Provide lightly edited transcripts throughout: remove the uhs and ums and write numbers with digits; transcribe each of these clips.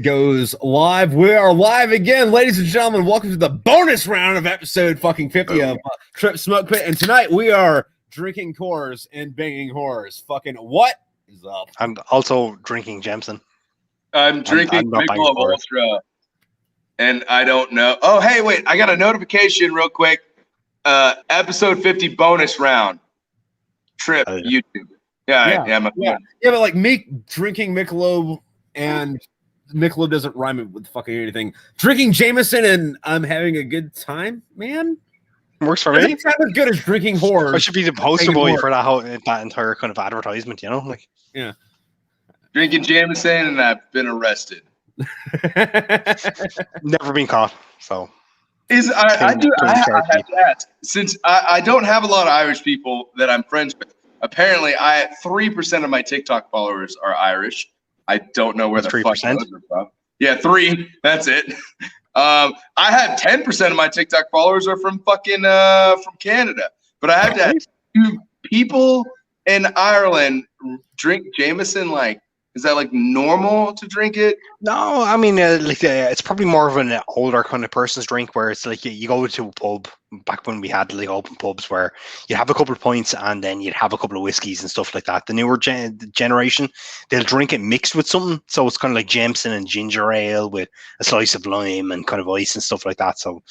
Goes live. We are live again, ladies and gentlemen. Welcome to the bonus round of episode fucking 50 of Trip Smoke Pit. And tonight we are drinking Coors and banging whores. Fucking what is up? I'm also drinking Jameson. I'm drinking Michelob Ultra, and I don't know. Oh, hey, wait! I got a notification real quick. Episode 50 bonus round. Trip YouTube. Yeah. But like me drinking Michelob and Michelob doesn't rhyme it with fucking anything. Drinking Jameson and I'm having a good time, man. Works for me. It's not as good as drinking whores. I should be the poster boy for that entire kind of advertisement, you know? Like, yeah. Drinking Jameson and I've been arrested. Never been caught. So I have to ask, since I don't have a lot of Irish people that I'm friends with. Apparently, 3% of my TikTok followers are Irish. I don't know where the 3%? Fuck those are from. Yeah, 3. That's it. I have 10% of my TikTok followers are from fucking from Canada. But I have to ask, do people in Ireland drink Jameson? Like, is that like normal to drink it? No, I mean, it's probably more of an older kind of person's drink where it's like you go to a pub back when we had like open pubs where you'd have a couple of pints and then you'd have a couple of whiskeys and stuff like that. The newer generation, they'll drink it mixed with something. So it's kind of like Jameson and ginger ale with a slice of lime and kind of ice and stuff like that. So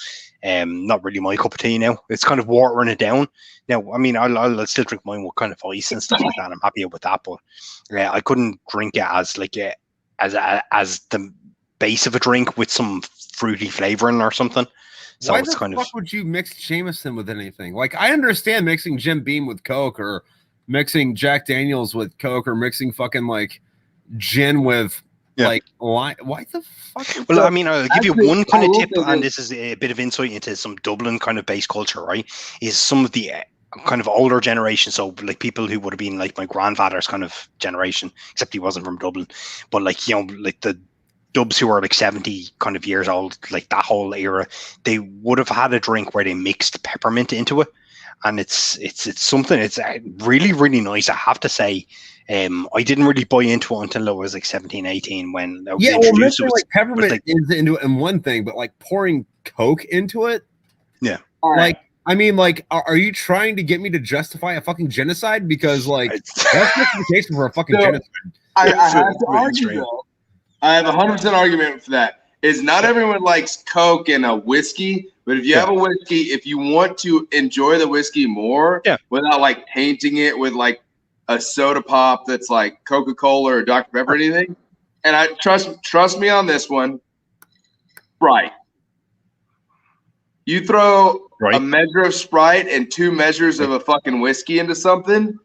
not really my cup of tea now. It's kind of watering it down. Now, I mean, I'll still drink mine with kind of ice and stuff like that. I'm happy with that, but I couldn't drink it as like as the base of a drink with some fruity flavoring or something. So why it's the kind fuck would you mix Jameson with anything? Like, I understand mixing Jim Beam with Coke or mixing Jack Daniels with Coke or mixing fucking like gin with like why the fuck? Well, I mean, I'll give you one kind of tip, and this is a bit of insight into some Dublin kind of base culture, right? Is some of the kind of older generation, so like people who would have been like my grandfather's kind of generation, except he wasn't from Dublin, but like, you know, like the Dubs who are like 70 kind of years old, like that whole era, they would have had a drink where they mixed peppermint into it, and it's something. It's really, really nice, I have to say. I didn't really buy into it until I was like 17, 18 when I was introduced to it. Like peppermint is into it in one thing, but like pouring Coke into it, like. I mean, like, are you trying to get me to justify a fucking genocide? Because, like, that's justification for a fucking genocide. I have to argue, though. I have 100% argument for that. Is not everyone likes Coke and a whiskey, but if you have a whiskey, if you want to enjoy the whiskey more without, like, tainting it with, like, a soda pop that's, like, Coca-Cola or Dr. Pepper or anything, and I trust me on this one, Sprite. You throw a measure of Sprite and 2 measures of a fucking whiskey into something,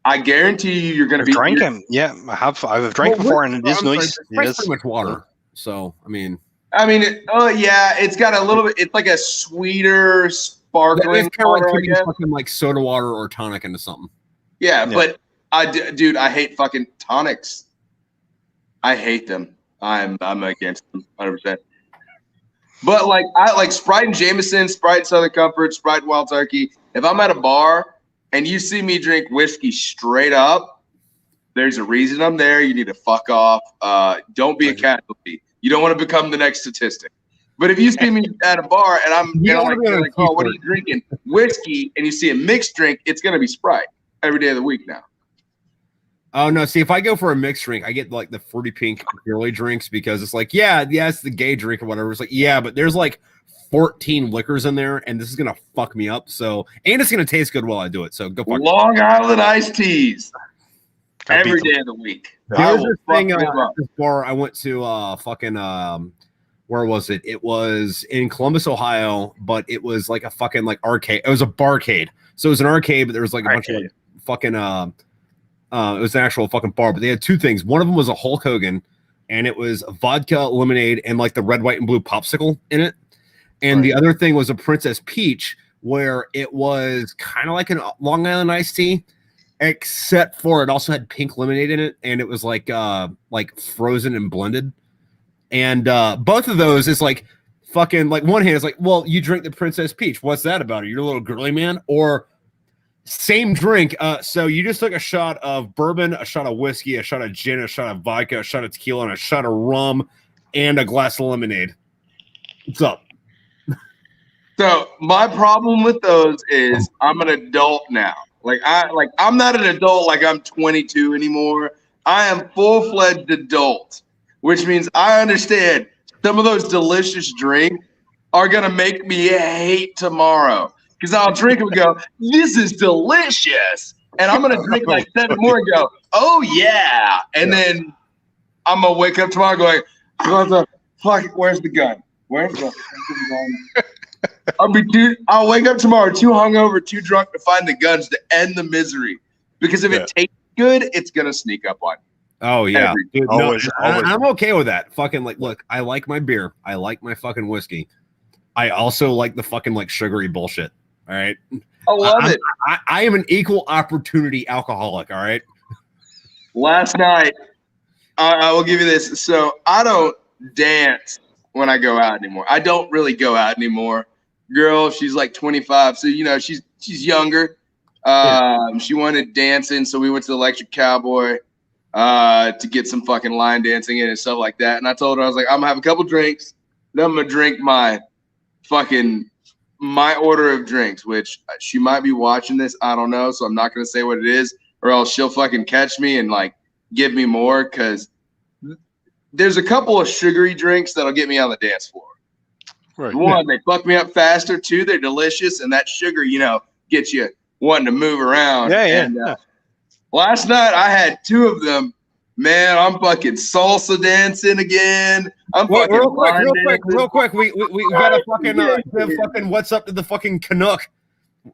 I guarantee you're going to be drinking. Yeah, I've drank before, and it is nice. It's pretty much water. So, I mean, it's got a little bit. It's like a sweeter, sparkling. It's kind of like putting fucking like soda water or tonic into something. Yeah, but I hate fucking tonics. I hate them. I'm against them 100%. But like I like Sprite and Jameson, Sprite and Southern Comfort, Sprite and Wild Turkey. If I'm at a bar and you see me drink whiskey straight up, there's a reason I'm there. You need to fuck off. Don't be a casualty. You don't want to become the next statistic. But if you see me at a bar and I'm like, oh, what are you drinking? Whiskey, and you see a mixed drink, it's gonna be Sprite every day of the week now. Oh no! See, if I go for a mixed drink, I get like the fruity pink girly drinks because it's like, it's the gay drink or whatever. It's like, but there's like 14 liquors in there, and this is gonna fuck me up. So, and it's gonna taste good while I do it. So go fuck. Long Island iced teas every day of the week. There's this thing at this bar I went to. Where was it? It was in Columbus, Ohio, but it was like a fucking like arcade. It was a barcade, so it was an arcade, but there was like a bunch of like fucking it was an actual fucking bar, but they had 2 things. One of them was a Hulk Hogan, and it was vodka, lemonade, and like the red, white, and blue popsicle in it. And the other thing was a Princess Peach, where it was kind of like a Long Island iced tea, except for it also had pink lemonade in it, and it was like frozen and blended. And both of those is like fucking like one hand is like, well, you drink the Princess Peach. What's that about? Are you a little girly man? Or Same drink. So you just took a shot of bourbon, a shot of whiskey, a shot of gin, a shot of vodka, a shot of tequila, and a shot of rum, and a glass of lemonade. What's up? So my problem with those is I'm an adult now. I'm not an adult like I'm 22 anymore. I am full-fledged adult, which means I understand some of those delicious drinks are gonna make me hate tomorrow. Because I'll drink and go, this is delicious. And I'm going to drink like 7 more and go, oh, yeah. And then I'm going to wake up tomorrow going, what the fuck? Where's the gun? Where's the gun? I'll wake up tomorrow too hungover, too drunk to find the guns to end the misery. Because if it tastes good, it's going to sneak up on you. Oh, yeah. Dude, always. I'm okay with that. Fucking look, I like my beer. I like my fucking whiskey. I also like the fucking sugary bullshit. All right. I love it. I am an equal opportunity alcoholic. All right. Last night, I will give you this. So I don't dance when I go out anymore. I don't really go out anymore. Girl, she's like 25. So, she's younger. She wanted dancing. So we went to the Electric Cowboy to get some fucking line dancing in and stuff like that. And I told her, I was like, I'm going to have a couple drinks. Then I'm going to drink my order of drinks, which she might be watching this. I don't know. So I'm not going to say what it is, or else she'll fucking catch me and give me more. Because there's a couple of sugary drinks that'll get me on the dance floor. Right. One, they fuck me up faster. Two, they're delicious. And that sugar, gets you wanting to move around. Yeah. And, last night I had 2 of them. Man, I'm fucking salsa dancing again. I'm fucking real quick. We gotta fucking what's up to the fucking Canuck.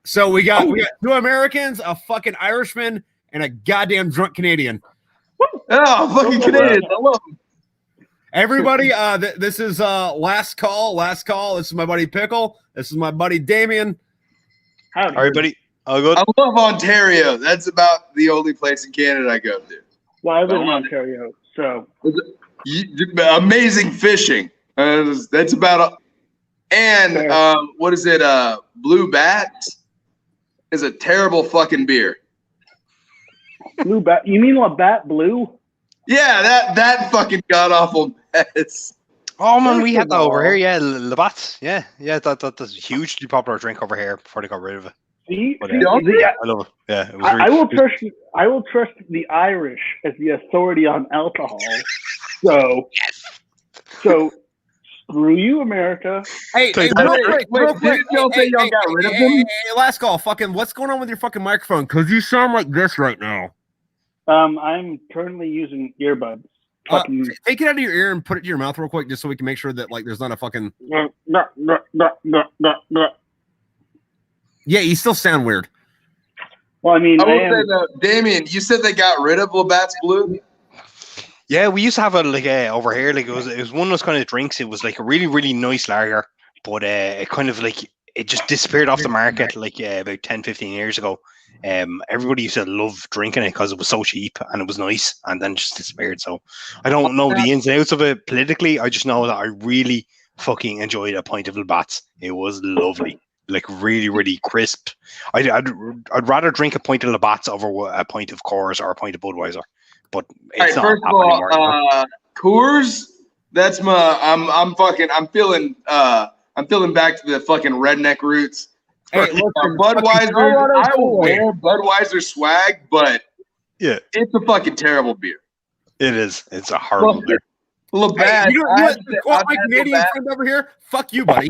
So we got 2 Americans, a fucking Irishman, and a goddamn drunk Canadian. Oh, fucking Canadians! I love them. Everybody, this is last call. This is my buddy Pickle. This is my buddy Damien. Howdy. Everybody, all good. I love Ontario. That's about the only place in Canada I go to. Well, I live in Ontario, so amazing fishing. That's about what is it? Blue Bats is a terrible fucking beer. Blue Bat? You mean Labatt Blue? Yeah, that fucking god awful mess. Oh man, we had that over here. Yeah, Labatt's. Yeah, that's a hugely popular drink over here before they got rid of it. I love it. Yeah, it was I will trust the Irish as the authority on alcohol. So screw you, America. Hey, real quick. Y'all say y'all got rid of them? Hey, last call. Fucking, what's going on with your fucking microphone? Because you sound like this right now. I'm currently using earbuds. Take it out of your ear and put it to your mouth real quick, just so we can make sure that there's not a fucking. Yeah, you still sound weird. Well, I mean, I will say though, Damien, you said they got rid of Labatt's Blue. Yeah, we used to have it over here. It was one of those kind of drinks. It was a really, really nice lager, but it kind of it just disappeared off the market about 10, 15 years ago. Everybody used to love drinking it because it was so cheap and it was nice, and then just disappeared. So I don't know the ins and outs of it politically. I just know that I really fucking enjoyed a pint of Labatt's. It was lovely. Really, really crisp. I'd rather drink a pint of Labatt's over a pint of Coors or a pint of Budweiser. But it's not first of all, Coors. That's my. I'm feeling back to the fucking redneck roots. Hey, look, Budweiser. I will wear Budweiser swag, but yeah, it's a fucking terrible beer. It is. It's a horrible beer. Labatt. Hey, you want my Canadian friend over here? Fuck you, buddy.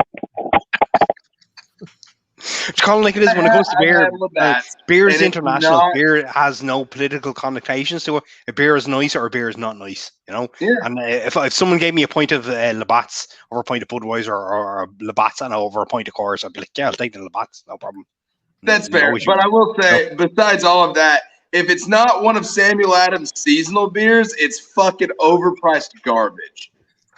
It's kind of like it is when it comes to beer. Beer is international. Beer has no political connotations to it. A beer is nice or a beer is not nice, Yeah. And if someone gave me a pint of Labatt's over a pint of Budweiser or a Labatt's and over a pint of Coors, I'd be like, yeah, I'll take the Labatt's, no problem. That's fair. But I will say, besides all of that, if it's not one of Samuel Adams' seasonal beers, it's fucking overpriced garbage.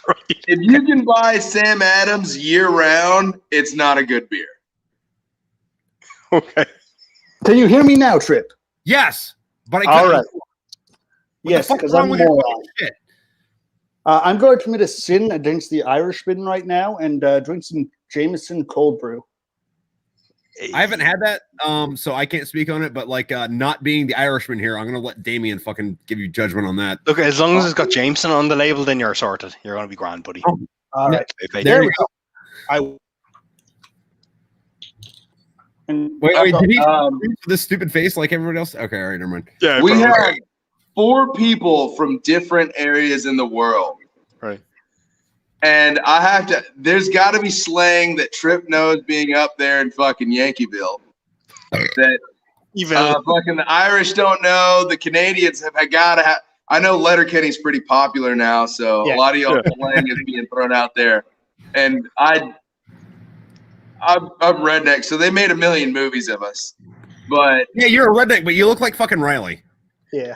Right. If you can buy Sam Adams year round, it's not a good beer. Okay. Can you hear me now, Trip? Yes, but I can't. All right. Yes, because I'm moron. I'm going to commit a sin against the Irishman right now and drink some Jameson cold brew. I haven't had that, so I can't speak on it. But like, not being the Irishman here, I'm gonna let Damien fucking give you judgment on that. Look, as long as it's got Jameson on the label, then you're sorted. You're gonna be grand, buddy. Oh, All right. There we go. Wait, did he this stupid face like everyone else? Okay, all right, never mind. Yeah, we have 4 people from different areas in the world. Right. And I have to, there's got to be slang that Trip knows being up there in fucking Yankeeville. That fucking the Irish don't know. The Canadians have got to have. I know Letterkenny's pretty popular now, so a lot of y'all slang is being thrown out there. And I'm redneck, so they made a million movies of us. But yeah, you're a redneck, but you look like fucking Riley. Yeah.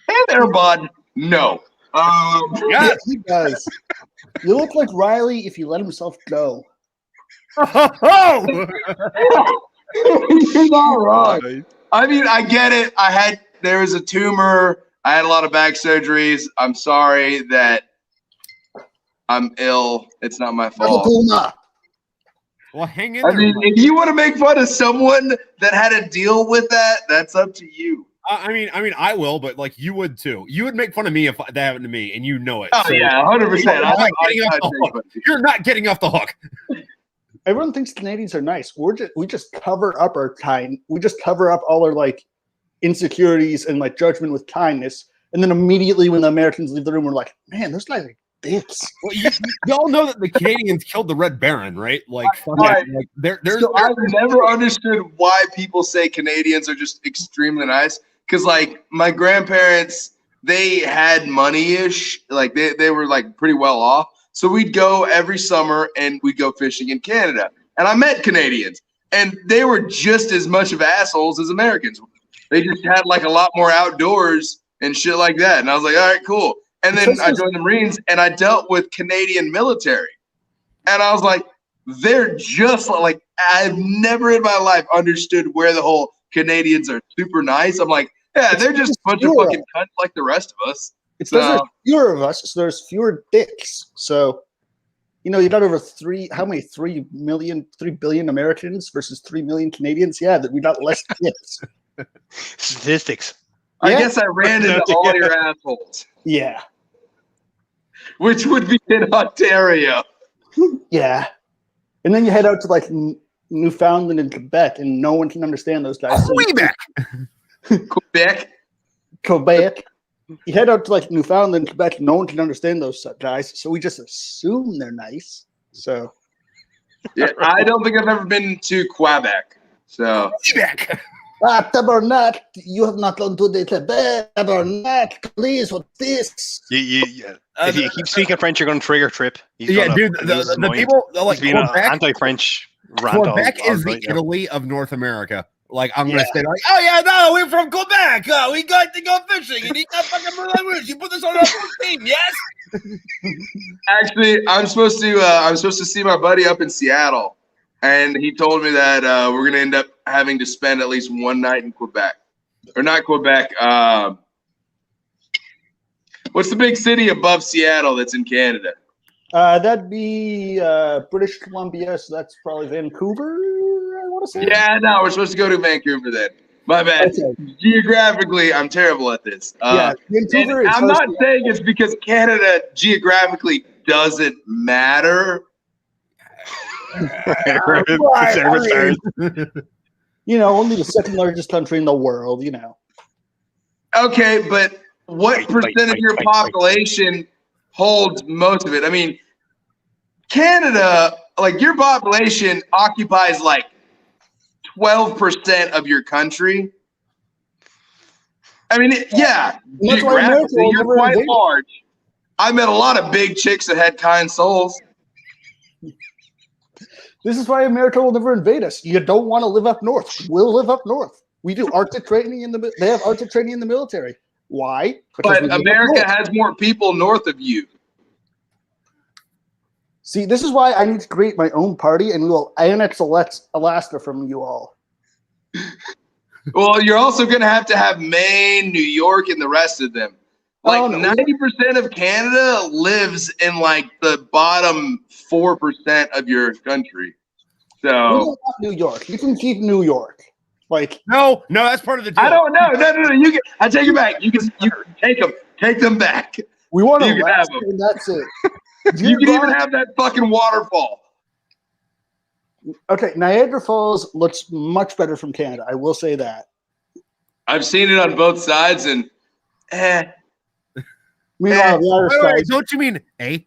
Hey there, bud. No. Yeah, he does. You look like Riley if you let himself go. Oh! You're not wrong. I mean, I get it. There was a tumor. I had a lot of back surgeries. I'm sorry that I'm ill. It's not my fault. Well, hang in I there. mean, if you want to make fun of someone that had to deal with that, that's up to you. I mean, I will, but like you would too. You would make fun of me if that happened to me, and you know it. Oh so, yeah, 100%. You're not getting off the hook. Everyone thinks Canadians are nice. We just cover up our kind. We just cover up all our like insecurities and like judgment with kindness, and then immediately when the Americans leave the room, we're like, man, those guys are dicks. Well, y'all know that the Canadians killed the Red Baron, right? Like, right. Like I've never understood why people say Canadians are just extremely nice. Because like my grandparents, they had money-ish, like they were like pretty well off. So we'd go every summer and we'd go fishing in Canada. And I met Canadians, and they were just as much of assholes as Americans. They just had like a lot more outdoors and shit like that. And I was like, all right, cool. And then I joined the Marines and I dealt with Canadian military. And I was like, they're just like, I've never in my life understood where the whole Canadians are super nice. I'm like, yeah, they're just a bunch of fucking cunts like the rest of us. It's because there's fewer of us, so there's fewer dicks. So, you know, you got over 3 billion Americans versus 3 million Canadians. Yeah, that we got less dicks. Statistics. I guess I ran into all your assholes. Yeah. Which would be in Ontario. Yeah. And then you head out to like Newfoundland and Quebec, and no one can understand those guys. Quebec. You head out to like Newfoundland, Quebec, no one can understand those guys, so we just assume they're nice. So, yeah, I don't think I've ever been to Quebec. So, Quebec. Tabernacle, you have not gone to the Quebec. Tabernacle, please, what's this? If you keep speaking French, you're going to trigger Trip. Yeah, dude, the people like Quebec, anti-French. Quebec is the Italy of North America. Like, I'm going to say, like, oh, yeah, no, we're from Quebec. We got to go fishing. And he got fucking Moulin. You put this on our team, yes? Actually, I'm supposed to see my buddy up in Seattle. And he told me that we're going to end up having to spend at least one night in Quebec. Or not Quebec. What's the big city above Seattle that's in Canada? That'd be British Columbia, so that's probably Vancouver, I want to say. Yeah, no, we're supposed to go to Vancouver then. My bad. Okay. Geographically, I'm terrible at this. Yeah, Vancouver. I'm not saying it's because Canada geographically doesn't matter. You know, only the second largest country in the world, you know. Okay, but what percent of your population holds most of it? I mean, Canada, like your population occupies like 12% of your country. I mean, yeah, geographically, you're quite large. I met a lot of big chicks that had kind souls. This is why America will never invade us. You don't want to live up north. We'll live up north. We do Arctic training they have Arctic training in the military. Why? Because but America has more people north of you. See, this is why I need to create my own party, and we will annex Alaska from you all. Well, you're also going to have Maine, New York, and the rest of them. Like 90% of Canada lives in like the bottom 4% of your country. So don't want New York. You can keep New York. Like No, that's part of the deal. I don't know. No. You can. I take it back. You can take them. Take them back. we want to You can have them. and that's it. You can even have that fucking waterfall. Okay, Niagara Falls looks much better from Canada. I will say that. I've seen it on both sides, and Meanwhile, the Irish guys. Don't you mean eh.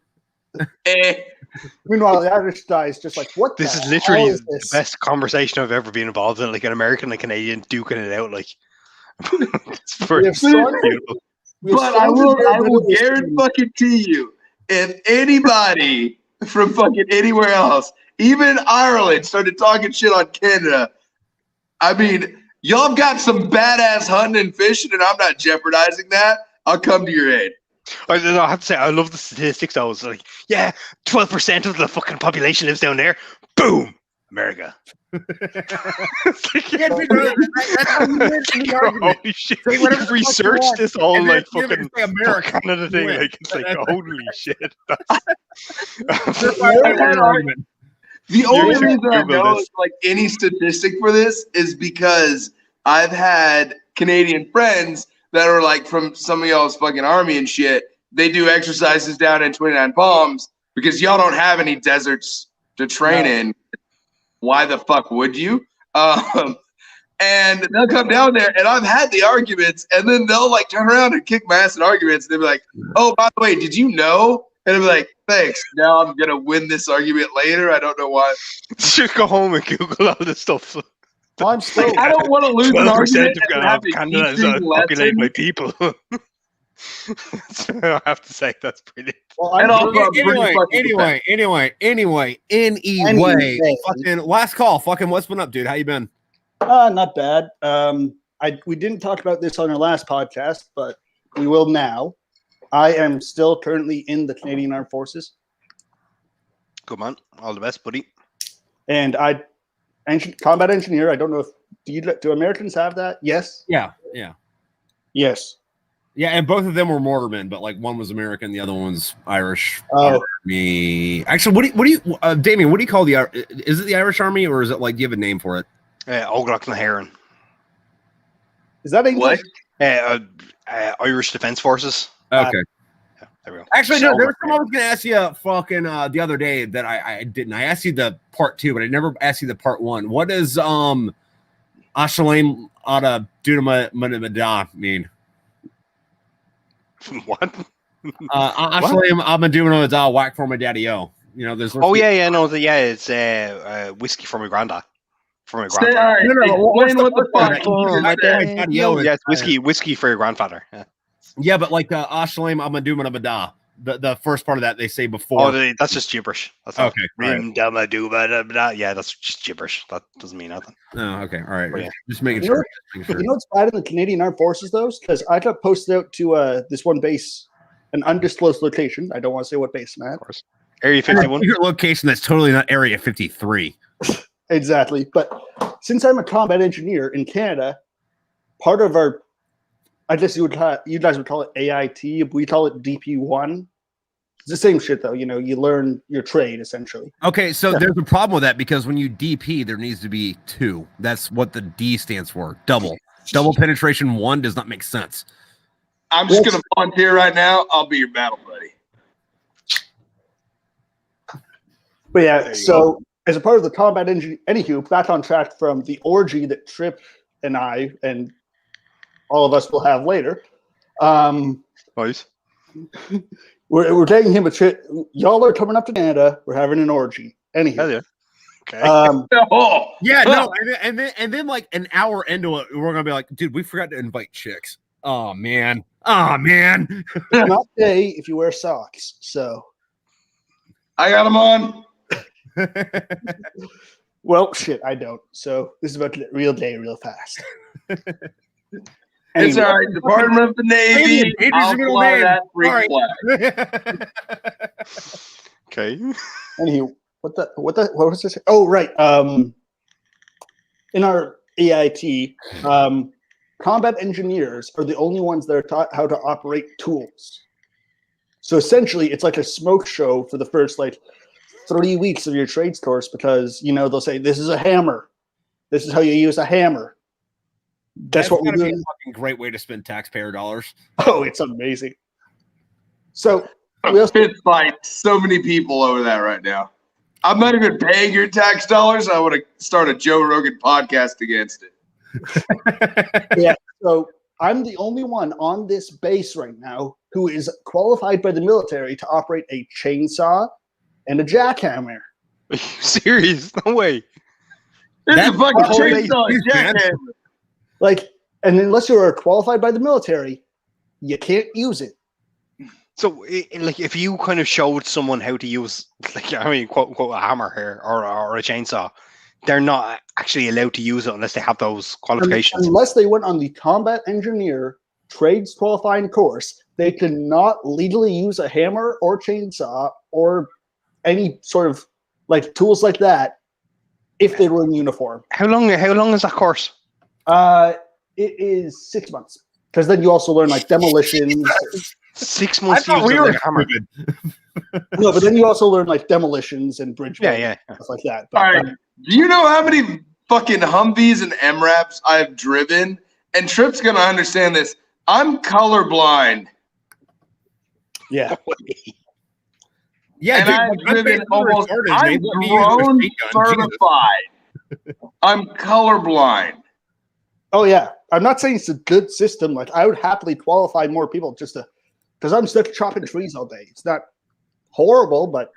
Meanwhile, the Irish guy is just like, what? This the is literally hell is the this? best conversation I've ever been involved in. Like an American and a Canadian duking it out. Like it's We pretty have so- beautiful. we have But so I many will variables guarantee in- fucking you, if anybody from fucking anywhere else, even Ireland, started talking shit on Canada, I mean, y'all got some badass hunting and fishing, and I'm not jeopardizing that. I'll come to your aid. I have to say, I love the statistics. I was like, yeah, 12% of the fucking population lives down there. Boom, America. It's like, Yeah, dude, that's how you win any argument. holy shit! Say whatever the fuck You've you researched want, this whole and then like give it fucking to America. fuck Canada thing. Win. Like it's like holy shit. That's why I win an argument. The only should reason I Google know this. is like any statistic for this is because I've had Canadian friends that are like from some of y'all's fucking army and shit. They do exercises down in 29 Palms because y'all don't have any deserts to train in. Why the fuck would you? And they'll come down there, and I've had the arguments, and then they'll like turn around and kick my ass in arguments. And they'll be like, "Oh, by the way, did you know?" And I'll be like, "Thanks. Now I'm gonna win this argument later. I don't know why. Just go home and Google all this stuff. I'm still. Like, I don't want to lose an 12% argument of and have to Canada teach is you populated by lessons." people. I have to say that's brilliant. Well, And I'm also, I'm pretty fucking Anyway, fucking last call. Fucking what's been up, dude? How you been? not bad. We didn't talk about this on our last podcast, but we will now. I am still currently in the Canadian Armed Forces, Good man. All the best, buddy. and combat engineer. I don't know if do Americans have that? Yes. Yeah. Yes. Yeah, and both of them were mortarmen, but like one was American, the other one's Irish. Oh. Army. Actually, what do you, Damien? What do you call the? Is it the Irish Army, or is it like you have a name for it? Oglach na Heron. Is that English? What? Irish Defence Forces. Okay. Yeah, there we go. Actually, no. So- There was something I was going to ask you, fucking the other day that I didn't. I asked you the part 2, but I never asked you the part 1. What does Ashalaim Ada Dunamada mean? What? Ashalaim Amadunamada whack for my daddy-o. You know, there's. Oh yeah, no, it's whiskey for my granda. For my Say, all grandfather. right, explain what the fuck. Oh, my daddy-o is- Yeah, it's whiskey for your grandfather. Yeah. Yeah, but like Ashalaim Amadunamada, the first part of that they say before. Oh, that's just gibberish. That's not Okay, all right. Yeah, that's just gibberish. That doesn't mean nothing. Oh, okay, all right. Oh, yeah. Just making You know sure. Just making You sure. know what's bad in the Canadian Armed Forces, though? Because I got posted out to this one base, an undisclosed location. I don't want to say what base I'm at. Of course. Area 51. Your location that's totally not Area 53. Exactly. But since I'm a combat engineer in Canada, part of our, I guess you guys would call it AIT, we call it DP1. It's the same shit, though. You know, you learn your trade, essentially. Okay, so Yeah. there's a problem with that because when you DP, there needs to be 2. That's what the D stands for. Double penetration 1 does not make sense. I'm just gonna volunteer right now. I'll be your battle buddy. But yeah, There you so as a part of the combat engineer, anywho, back on track from the orgy that Trip and I and all of us will have later. Nice. We're taking him a trip. Y'all are coming up to Canada. We're having an orgy. Hell Anywho, yeah. Okay. Oh, Yeah, no, and then like an hour into it, we're gonna be like, dude, we forgot to invite chicks. Oh man. not gay if you wear socks. So, I got him on. well, shit, I don't. So this is about to get real gay real fast. It's Anyway, all right. Department of the Navy. Navy, I'll Navy, fly Navy. that freak All right. flag. Okay. Anywho, what was this? Oh, right. In our AIT, combat engineers are the only ones that are taught how to operate tools. So essentially, it's like a smoke show for the first like 3 weeks of your trades course because they'll say this is a hammer. This is how you use a hammer. That's what we're gotta be doing. a fucking great way to spend taxpayer dollars. Oh, it's amazing. So Fist fight so many people over that right now. I'm not even paying your tax dollars. I want to start a Joe Rogan podcast against it. yeah. So I'm the only one on this base right now who is qualified by the military to operate a chainsaw and a jackhammer. Are you serious? No way. This is That's a fucking all they chainsaw use, man. jackhammer. And unless you are qualified by the military, you can't use it. So, if you kind of showed someone how to use, quote unquote, a hammer here or a chainsaw, they're not actually allowed to use it unless they have those qualifications. Unless they went on the combat engineer trades qualifying course, they cannot legally use a hammer or chainsaw or any sort of tools like that if they were in uniform. How long is that course? It is 6 months because then you also learn demolitions. 6 I months to thought use we a were hammer. stupid. No, but then you also learn demolitions and bridge building, Yeah. stuff like that. But, All right. Do you know how many fucking Humvees and MRAPs I've driven? And Tripp's going to understand this. I'm colorblind. yeah. Yeah, And dude, I've my driven face almost, retarded, I'm they let me use a drone machine gun. Jesus. certified. I'm colorblind. Oh yeah. I'm not saying it's a good system. I would happily qualify more people just because I'm stuck chopping trees all day. It's not horrible, but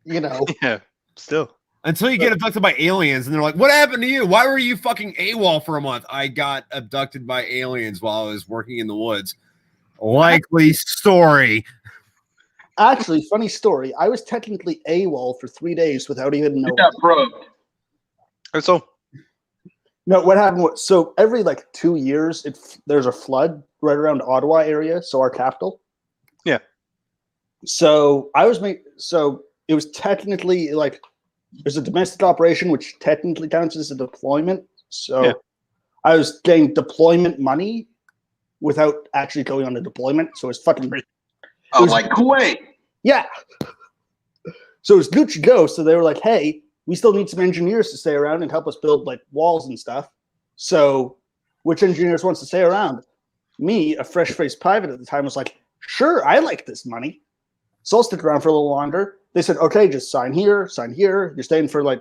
Yeah, still. Until you get abducted by aliens and they're like, what happened to you? Why were you fucking AWOL for a month? I got abducted by aliens while I was working in the woods. Likely story. Actually, funny story. I was technically AWOL for 3 days without even You knowing. got probed. So, No, what happened was, so every 2 years, there's a flood right around Ottawa area, so our capital. Yeah. So it was technically there's a domestic operation, which technically counts as a deployment. So Yeah. I was getting deployment money without actually going on a deployment. So it's fucking Oh, like Kuwait. yeah. So it was Gucci Go. So they were like, hey, we still need some engineers to stay around and help us build walls and stuff. So which engineers wants to stay around? Me, a fresh-faced private at the time, was like, sure, I like this money. So I'll stick around for a little longer. They said, okay, just sign here, sign here. You're staying for an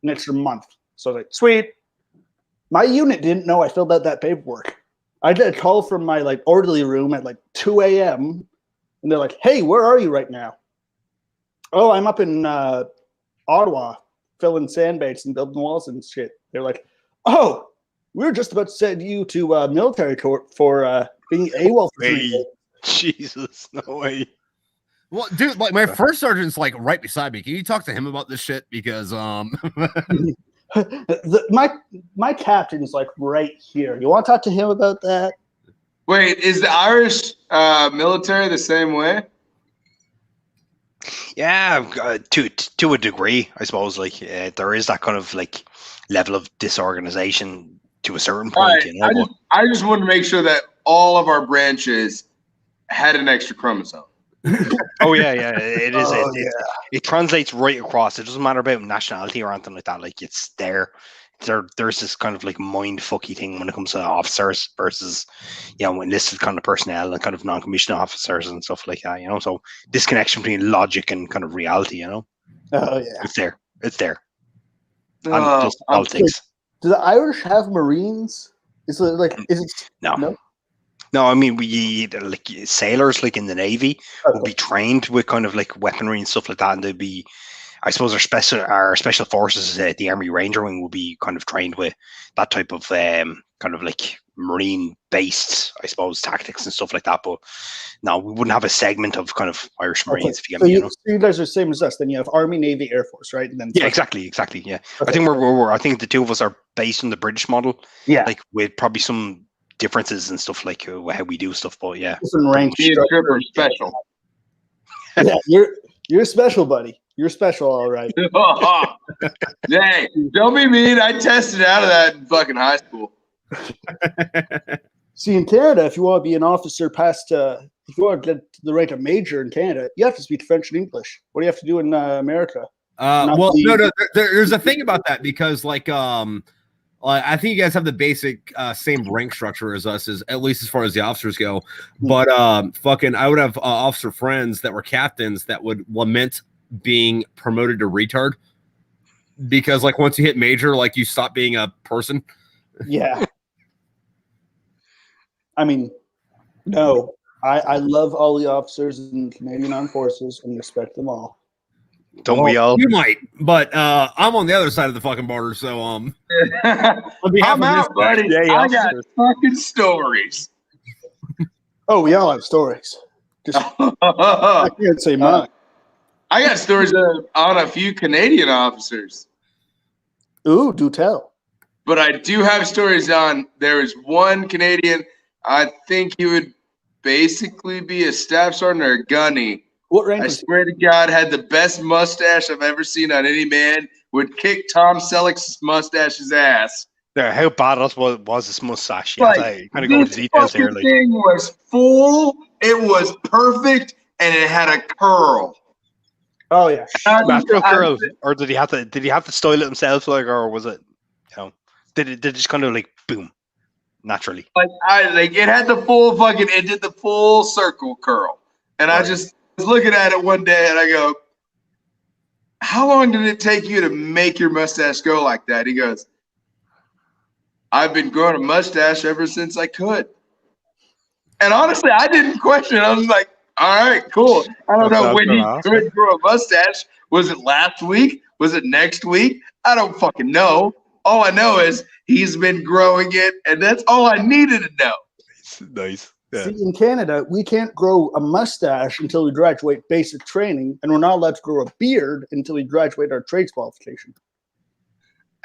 extra month. So I was like, sweet. My unit didn't know I filled out that paperwork. I get a call from my orderly room at 2 a.m. and they're like, hey, where are you right now? Oh, I'm up in Ottawa filling sandbags and building walls and shit. They're like, oh, we were just about to send you to military court for being AWOL for 3 days. Jesus, no way. Well, dude, my first sergeant's right beside me. Can you talk to him about this shit? Because My captain's right here. You want to talk to him about that? Wait, is the Irish military the same way? Yeah, to a degree, I suppose. There is that kind of level of disorganization to a certain point. Right. I just want to make sure that all of our branches had an extra chromosome. Oh yeah, it is. Oh, It translates right across. It doesn't matter about nationality or anything like that. It's there. There's this kind of mind fucky thing when it comes to officers versus enlisted kind of personnel and kind of non-commissioned officers and stuff like that. So this connection between logic and kind of reality. Oh yeah, it's there. And Oh, just politics. do the Irish have Marines? Is it No. No, I mean sailors in the Navy would be trained with kind of weaponry and stuff like that, and they'd be, I suppose, our special forces, the Army Ranger Wing, would be kind of trained with that type of kind of marine based, I suppose, tactics and stuff like that. But no, we wouldn't have a segment of kind of Irish Marines. If you get me, So you guys are the same as us. Then you have Army, Navy, Air Force, right? And then yeah, exactly. Yeah, okay. I think we're I think the two of us are based on the British model. Yeah, with probably some differences and stuff how we do stuff. But yeah, different rank Me and Trip structure. are special. Yeah, you're special, buddy. You're special, all right. Hey, don't be mean. I tested out of that in fucking high school. See, in Canada, if you want to be an officer past, if you want to get to the rank of major in Canada, you have to speak French and English. What do you have to do in America? Well, no, there's a thing about that because like I think you guys have the basic same rank structure as us, as at least as far as the officers go. But fucking, I would have officer friends that were captains that would lament being promoted to retard because, like, once you hit major, like you stop being a person. Yeah. I mean, no, I love all the officers in the Canadian Armed Forces and respect them all. Don't we all? You might, but I'm on the other side of the fucking border, so on behalf I'm of out, buddy. Yeah, I got fucking stories. Oh, we all have stories. Just I can't say mine. I got stories on a few Canadian officers, Ooh, do tell. but I do have stories on. There was one Canadian. I think he would basically be a staff sergeant or a gunny. What rank I was he? swear to God, had the best mustache I've ever seen on any man. Would kick Tom Selleck's mustache's ass. Yeah, how badass was this mustache? Yeah, Like, I kind of go into this details fucking here. Like, thing was full. It was perfect, and it had a curl. Oh yeah. natural curl, or did he have to style it himself? Like, or was it, did it just kind of like boom, naturally? Like it had the full fucking. It did the full circle curl, and I Right. just was looking at it one day, and I go, "How long did it take you to make your mustache go like that?" He goes, "I've been growing a mustache ever since I could." And honestly, I didn't question it. I was like, "All right, cool." I don't know when he could grow a mustache. Was it last week? Was it next week? I don't fucking know. All I know is he's been growing it, and that's all I needed to know. Nice. Yeah. See, in Canada, we can't grow a mustache until we graduate basic training, and we're not allowed to grow a beard until we graduate our trades qualification.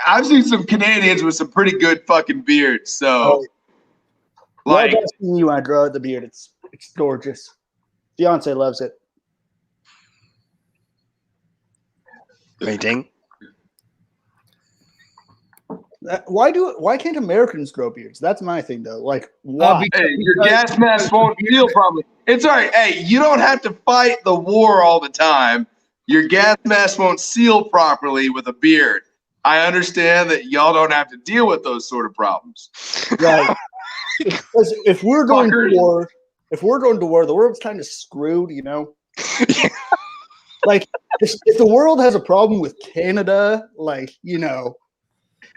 I've seen some Canadians with some pretty good fucking beards. So, Like, like, seeing you, I draw the beard. It's gorgeous. Fiance loves it. Anything? Why can't Americans grow beards? That's my thing, though. Like, why? hey, your gas mask won't seal properly. It's all right. Hey, you don't have to fight the war all the time. Your gas mask won't seal properly with a beard. I understand that y'all don't have to deal with those sort of problems. Right. Because if we're going Fuckers. to war, the world's kind of screwed, you know? Like, if the world has a problem with Canada, like, you know,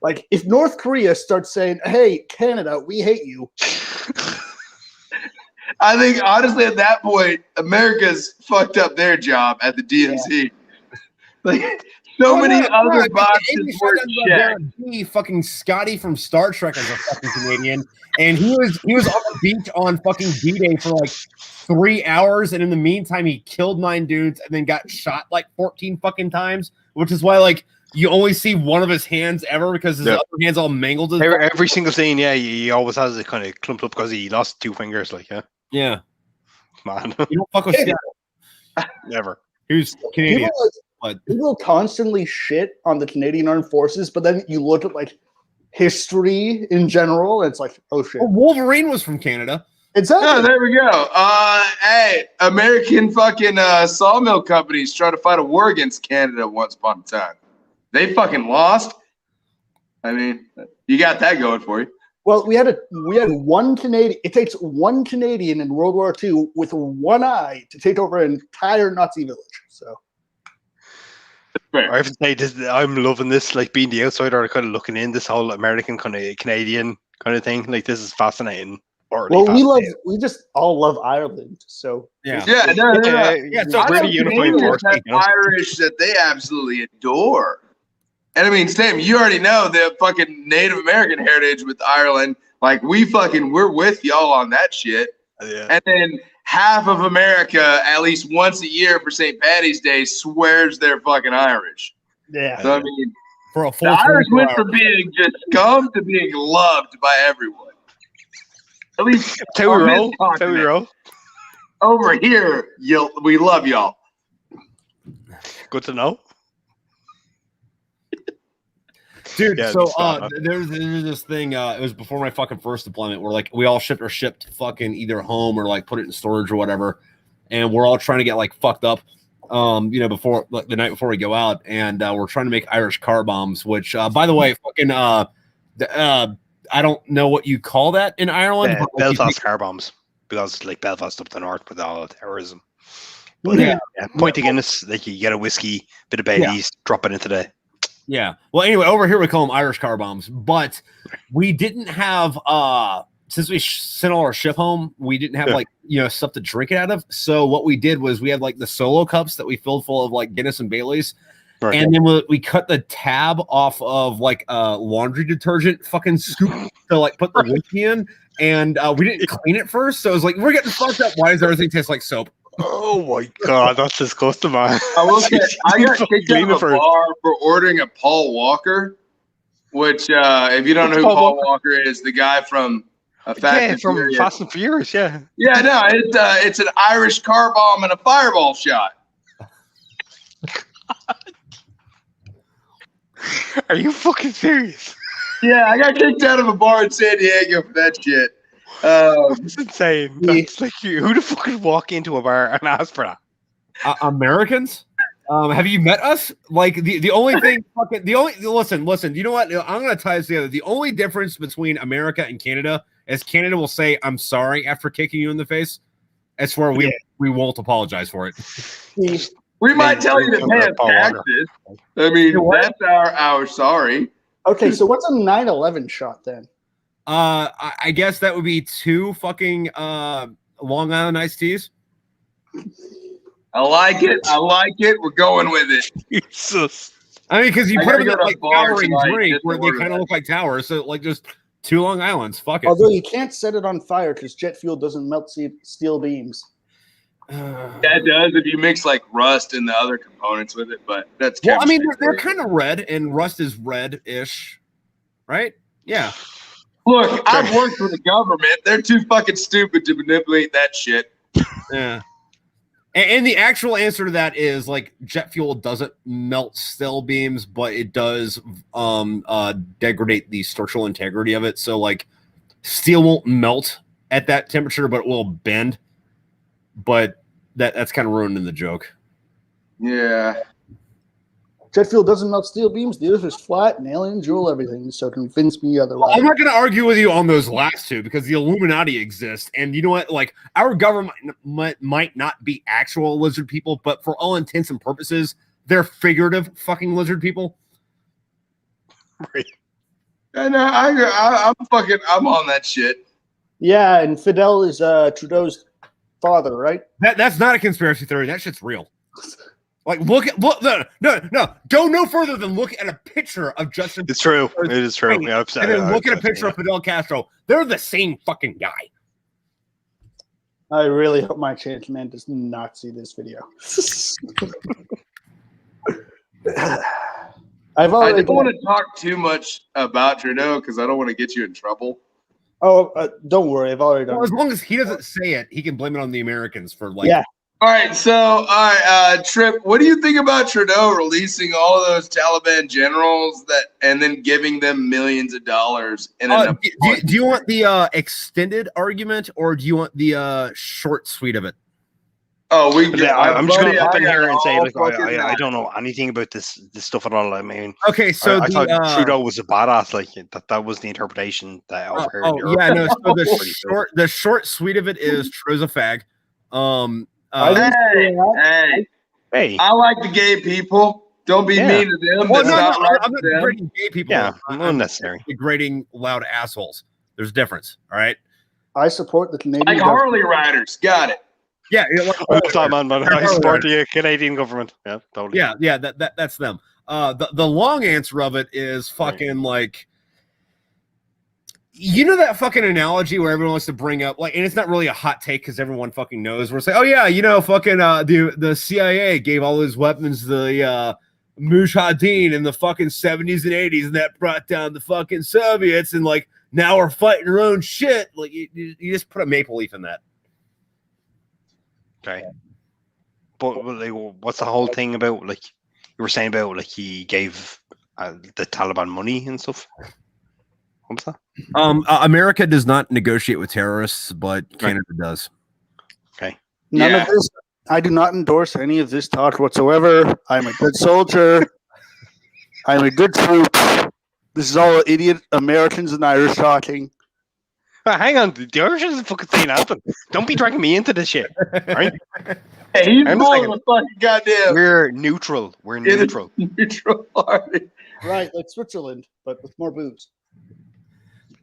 like if North Korea starts saying, "Hey, Canada, we hate you," I think, honestly, at that point, America's fucked up their job at the DNC. Like, so many other boxes were checked. Fucking Scotty from Star Trek is a fucking Canadian, and he was on the beach on fucking D-Day for like 3 hours, and in the meantime, he killed 9 dudes and then got shot like 14 fucking times, which is why like you only see one of his hands ever because his other hand's all mangled. Every single scene, yeah, he always has it kind of clumped up because he lost 2 fingers. Like, yeah, man, you don't fuck with Scott. never. Who's Canadian? People constantly shit on the Canadian Armed Forces, but then you look at like history in general, and it's like, oh shit. Well, Wolverine was from Canada. Exactly. Oh, there we go. Hey, American fucking sawmill companies tried to fight a war against Canada once upon a time. They fucking lost. I mean, you got that going for you. Well, we had one Canadian. It takes one Canadian in World War II with one eye to take over an entire Nazi village. So Fair. I have to say, I'm loving this, like being the outsider, kind of looking in this whole American kind of Canadian kind of thing. Like, this is fascinating. Well, we just all love Ireland. So Yeah. Yeah, So I we're know the unified Canadians force. have Irish that they absolutely adore. And I mean, Sam, you already know the fucking Native American heritage with Ireland. Like, we're with y'all on that shit. Yeah. And then half of America, at least once a year for St. Patty's Day, swears they're fucking Irish. yeah, So I mean, For a full the Irish 24 went hours. from being just scum to being loved by everyone. At least That's how we on this roll. That's how we continent. roll. Over here, we love y'all. Good to know. Dude, Yeah, so it's not- there's this thing. It was before my fucking first deployment where like we all shipped fucking either home or like put it in storage or whatever, and we're all trying to get like fucked up. before like, the night before we go out, and we're trying to make Irish car bombs. Which, by the way, fucking I don't know what you call that in Ireland. Yeah, but, like, Belfast car bombs, because like Belfast up the north with all the terrorism. But Yeah. point to Guinness, like you get a whiskey, bit of Baileys, drop it into the. Yeah. Well, anyway, over here we call them Irish car bombs, but we didn't have since we sent all our ship home, we didn't have like stuff to drink it out of. So what we did was we had like the solo cups that we filled full of like Guinness and Baileys. Right. And then we cut the tab off of like laundry detergent fucking scoop to like put the whiskey in, and we didn't clean it first. So it was like, we're getting fucked up. Why does everything taste like soap? Oh my god, that's disgusting, man. I will say, I got Fucking kicked out clean of it a first. bar for ordering a Paul Walker, which, if you don't know who Paul Walker is, the guy from Fast and from Furious. Fast and Furious, yeah. Yeah, no, it's an Irish car bomb and a fireball shot. Are you fucking serious? Yeah, I got kicked out of a bar in San Diego for that shit. That's insane. That's like who the fuck would walk into a bar and ask for that? Americans? Have you met us? Like the only thing, listen. You know what? I'm gonna tie this together. The only difference between America and Canada is Canada will say "I'm sorry" after kicking you in the face. That's where we won't apologize for it. We might tell you to pay us taxes. I mean, that's our sorry. Okay, so what's a 9/11 shot then? I guess that would be 2 fucking Long Island iced teas. I like it. We're going with it. Jesus. I mean, because you I put them gotta in go to like a bar towering tonight drink just to where they order kind of that. look like towers. So like just 2 Long Islands. Fuck it. Although you can't set it on fire because jet fuel doesn't melt steel beams. That does if you mix like rust and the other components with it, but that's Well, I mean, chemistry they're for you. kind of red, and rust is red-ish, right? Yeah. Look, I've worked for the government. They're too fucking stupid to manipulate that shit. Yeah. And the actual answer to that is like jet fuel doesn't melt steel beams, but it does degrade the structural integrity of it. So like steel won't melt at that temperature, but it will bend. But that's kind of ruining the joke. Yeah. Jet fuel doesn't melt steel beams. The earth is flat and aliens rule everything. So convince me otherwise. I'm not going to argue with you on those last 2 because the Illuminati exist. And you know what? Like, our government might not be actual lizard people, but for all intents and purposes, they're figurative fucking lizard people. Right. And I'm on that shit. Yeah, and Fidel is Trudeau's father, right? That's not a conspiracy theory. That shit's real. Like, look, no. Go no further than look at a picture of Justin. It's true. It is true. Right. Yeah, And then look at a picture of Fidel Castro. They're the same fucking guy. I really hope my chance man does not see this video. I don't want to talk too much about Trudeau because I don't want to get you in trouble. Oh, don't worry. I've already done Well, as it. long as he doesn't say it, he can blame it on the Americans for like. Yeah. All right, Trip, what do you think about Trudeau releasing all of those Taliban generals and then giving them millions of dollars in Do you want the extended argument or do you want the short suite of it? Oh, I'm just going to hop in here and say, like, fucking I don't know anything about this stuff at all. I mean, Okay, so I thought Trudeau was a badass. Like that was the interpretation that I overheard. yeah, no. So the short suite of it is Trudeau's a fag. Hey, I like the gay people. Don't be mean to them. Well, That's not right I'm for not them. degrading gay people. Yeah, I'm unnecessary. degrading loud assholes. There's a difference. All right. I support the Canadian Like government. Harley riders. Got it. Yeah. Man, I support the Canadian government. Yeah, totally. Yeah. That's them. The long answer of it is fucking like. You know that fucking analogy where everyone wants to bring up like, and it's not really a hot take because everyone fucking knows. We're saying, oh yeah, fucking the CIA gave all those weapons to the Mujahideen in the fucking 70s and 80s, and that brought down the fucking Soviets, and like now we're fighting our own shit. Like you just put a maple leaf in that. Okay. But like, what's the whole thing about? Like you were saying about like he gave the Taliban money and stuff. What was that? America does not negotiate with terrorists, but Canada does. Okay. None Yeah. of this. I do not endorse any of this talk whatsoever. I'm a good soldier. I'm a good troop. This is all idiot Americans and Irish talking. Hang on, the Irish isn't fucking saying nothing. Don't be dragging me into this shit. Right? Hey, he's I'm pulling saying- the fucking goddamn We're neutral. We're neutral. neutral party. Right, like Switzerland, but with more booze.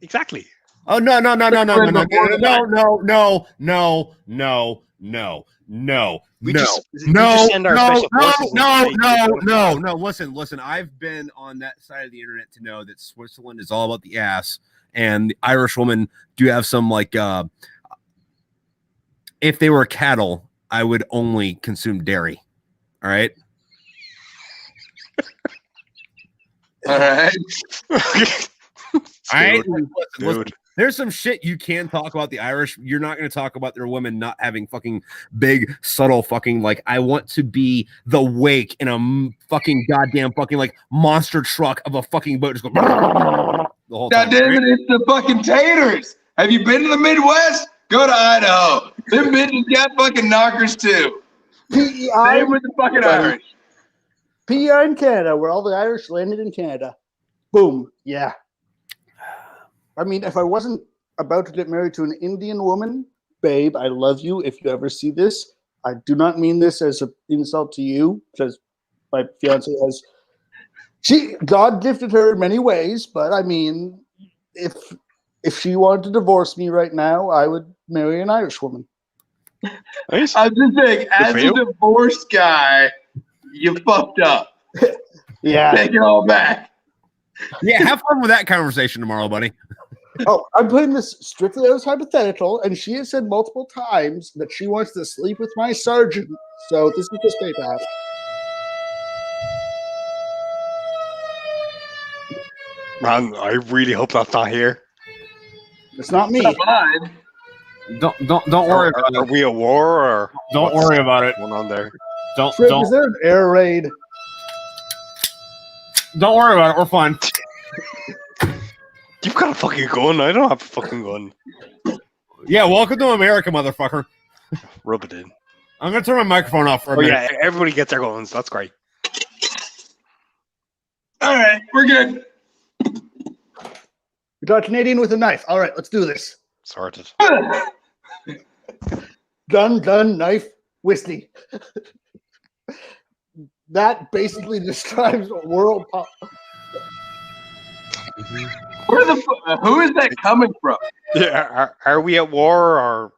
Exactly. Oh no no no no no no no no no no no no no We no just no send our no special no forces in no to take no people. no no listen I've been on that side of the internet to know that Switzerland is all about the ass, and the Irish women do have some like if they were cattle I would only consume dairy. All right. All right. All right. Dude, Listen, there's some shit you can talk about the Irish. You're not going to talk about their women not having fucking big, subtle fucking like. I want to be the wake in a fucking goddamn fucking like monster truck of a fucking boat. Just go the whole God time. damn it, it's the fucking taters. Have you been to the Midwest? Go to Idaho. Them bitches got fucking knockers too. PEI, Same with the fucking Irish. PEI in Canada, where all the Irish landed in Canada. Boom. Yeah. I mean, if I wasn't about to get married to an Indian woman, babe, I love you. If you ever see this, I do not mean this as an insult to you, because my fiance has. God gifted her in many ways, but I mean, if she wanted to divorce me right now, I would marry an Irish woman. Nice. I'm just saying, as for a you. divorced guy, you fucked up. Yeah. Take it all back. Yeah, have fun with that conversation tomorrow, buddy. Oh, I'm putting this strictly as hypothetical, and she has said multiple times that she wants to sleep with my sergeant. So this is just PayPal. Man, I really hope that's not here. It's not me. That's fine. Don't worry about Are it. we at war or Don't what's worry about it. going on there? Don't Trip, is there an air raid? don't worry about it. We're fine. You've got a fucking gun. I don't have a fucking gun. Yeah, welcome to America, motherfucker. Rub it in. I'm gonna turn my microphone off for a Oh minute. yeah, everybody gets their guns. That's great. All right, we're good. We got a Canadian with a knife. All right, let's do this. Sorted. Gun, knife, whiskey. That basically describes world pop. Who is that coming from? Yeah, are we at war or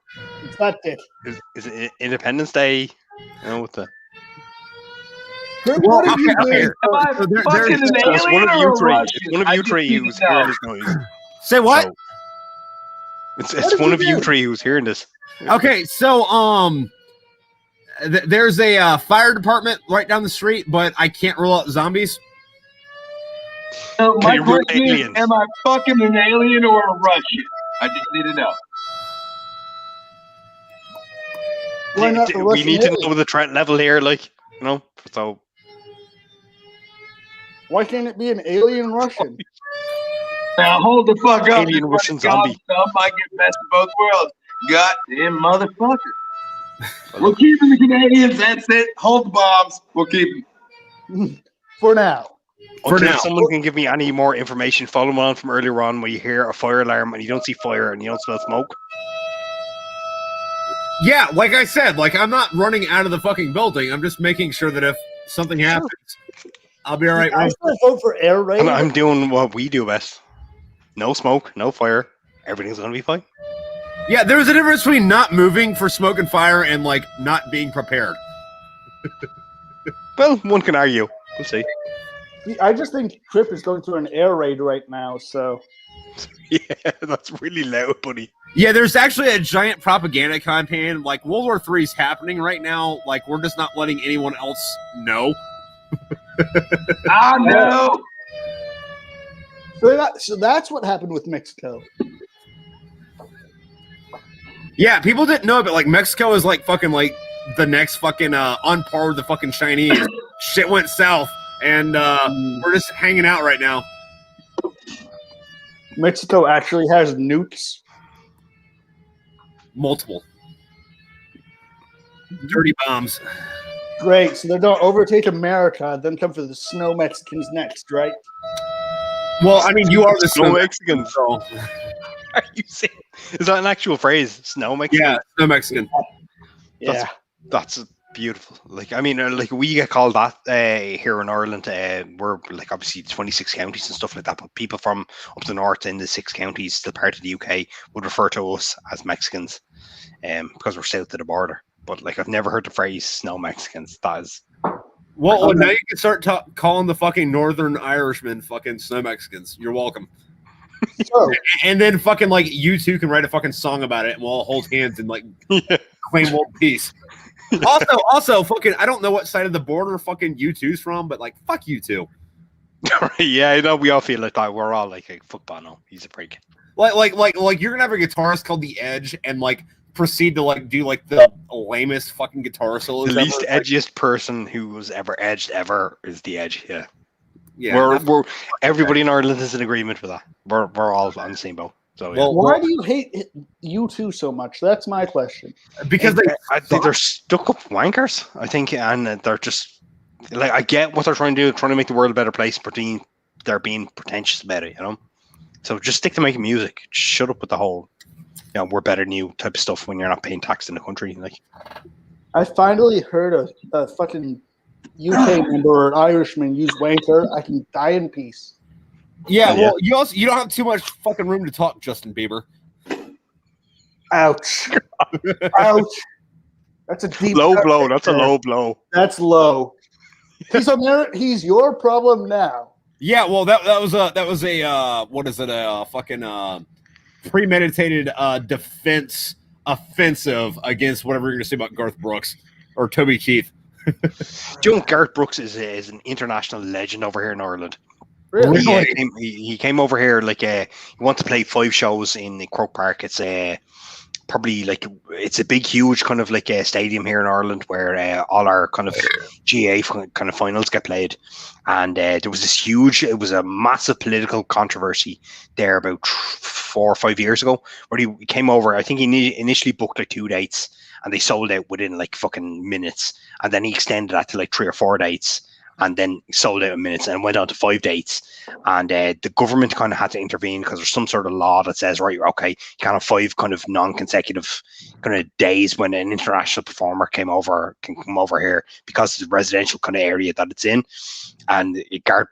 It's not it. is it Independence Day? You know, with the Trip, what are you okay, doing? Am I So there- fucking there's- an it's one alien of or you a three. Russian? It's one of I you just three need to who's know. hearing this noise. Say what? So, it's did one you of you do? three who's hearing this. Okay, so there's a fire department right down the street, but I can't rule out zombies. So Can my you rule question is, aliens? am I fucking an alien or a Russian? I just need to know. Why not the We Russian need to alien? know the threat level here, like, you know. So Why can't it be an alien Russian? Now hold the fuck up. Alien This Russian fucking zombie. Stuff I get best of both worlds. Goddamn motherfucker. We're keeping the Canadians. That's it. Hold the bombs. We'll keep them. For now. For until now. someone can give me any more information, follow on from earlier on where you hear a fire alarm and you don't see fire and you don't smell smoke. Yeah, like I said, like I'm not running out of the fucking building. I'm just making sure that if something happens, I'll be all right. I still vote for air raid. And I'm doing what we do best. No smoke, no fire. Everything's gonna be fine. Yeah, there's a difference between not moving for smoke and fire and like not being prepared. Well, one can argue. We'll see. I just think Trip is going through an air raid right now, so Yeah, that's really loud, buddy. Yeah, there's actually a giant propaganda campaign. Like World War III is happening right now. Like we're just not letting anyone else know. I know. so that's what happened with Mexico. Yeah, people didn't know, but like Mexico is like fucking like the next fucking on par with the fucking Chinese. Shit went south, and we're just hanging out right now. Mexico actually has nukes. Multiple. Dirty bombs. Great. So they're going to overtake America, then come for the snow Mexicans next, right? Well, I mean, you are the Snow Mexicans. So, Are you saying? Is that an actual phrase? Snow Mexican? yeah, snow Mexican. Yeah. That's beautiful. Like, I mean, like we get called that here in Ireland. We're like obviously 26 counties and stuff like that, but people from up the north in the 6 counties, still part of the UK, would refer to us as Mexicans, because we're south of the border. But like, I've never heard the phrase "snow Mexicans." That is. Well, now you can start calling the fucking Northern Irishmen fucking snow Mexicans. You're welcome. So, And then fucking like you two can write a fucking song about it, and we'll all hold hands and like claim world peace. Also, fucking, I don't know what side of the border fucking you two's from, but like, fuck you two. Yeah, I know we all feel like that. We're all like, hey, fuck Bono, he's a prick. Like you're gonna have a guitarist called The Edge and like proceed to like do like the lamest fucking guitar solos. The least ever. edgiest person who was ever edged ever is The Edge. Yeah, Yeah, we're everybody in Ireland is in agreement with that. We're all on the same boat. So yeah. Well, why do you hate you two so much? That's my question. because I think they're stuck up wankers. I think, and they're just like, I get what they're trying to do, trying to make the world a better place, but they're being pretentious about it, you know. So just stick to making music. Shut up with the whole, you know, we're better than you type of stuff when you're not paying tax in the country. Like, I finally heard a fucking UK member or an Irishman use wanker. I can die in peace. yeah, Yeah. well, you don't have too much fucking room to talk, Justin Bieber. Ouch. Ouch. That's a deep low cut blow. right That's a there. low blow. That's low. He's your problem now. Yeah, well, that was a what is it, a fucking premeditated defense offensive against whatever you're gonna say about Garth Brooks or Toby Keith. Do you know Garth Brooks is an international legend over here in Ireland? Really? He came over here like he wanted to play 5 shows in the Croke Park. It's probably like it's a big, huge kind of like a stadium here in Ireland where all our kind of GA kind of finals get played. And there was it was a massive political controversy there about 4 or 5 years ago where he came over. I think he initially booked like 2 dates and they sold out within like fucking minutes. And then he extended that to like 3 or 4 dates. And then sold out in minutes and went on to 5 dates. And the government kind of had to intervene because there's some sort of law that says, right, okay, you can't have 5 kind of non-consecutive kind of days when an international performer can come over here because of the residential kind of area that it's in. And Garth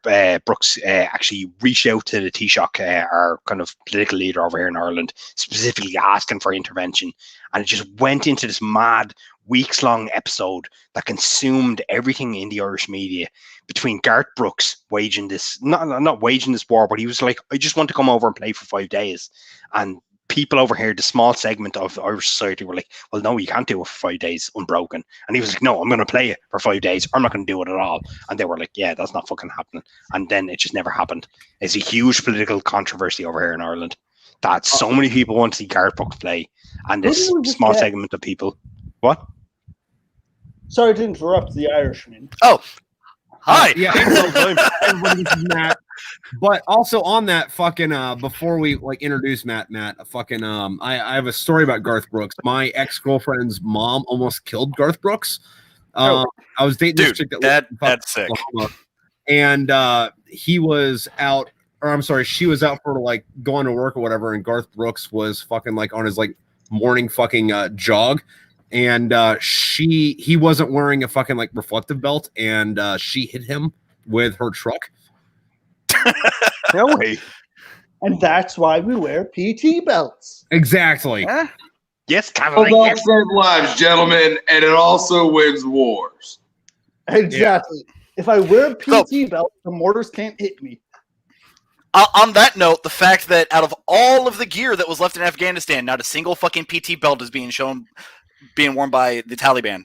Brooks actually reached out to the Taoiseach, our kind of political leader over here in Ireland, specifically asking for intervention. And it just went into this mad weeks-long episode that consumed everything in the Irish media between Garth Brooks waging this, not waging this war, but he was like, I just want to come over and play for 5 days. And people over here, the small segment of Irish society were like, well, no, you can't do it for 5 days unbroken. And he was like, no, I'm going to play it for 5 days. I'm not going to do it at all. And they were like, yeah, that's not fucking happening. And then it just never happened. It's a huge political controversy over here in Ireland that so many people want to see Garth Brooks play. And this small segment of people. What? Sorry to interrupt the Irishman. Oh, hi. Yeah, everybody, this is Matt. But also on that fucking before we like introduce Matt, fucking I have a story about Garth Brooks. My ex-girlfriend's mom almost killed Garth Brooks. I was dating this chick that's sick. Oklahoma, and he was out, or I'm sorry, she was out for like going to work or whatever, and Garth Brooks was fucking like on his like morning fucking jog. And he wasn't wearing a fucking like reflective belt, and she hit him with her truck. No way. And that's why we wear PT belts. Exactly. Huh? Yes, Well, Caroline. that saves lives, gentlemen, and it also wins wars. Exactly. If I wear a PT belt, the mortars can't hit me. On that note, the fact that out of all of the gear that was left in Afghanistan, not a single fucking PT belt is being worn by the Taliban.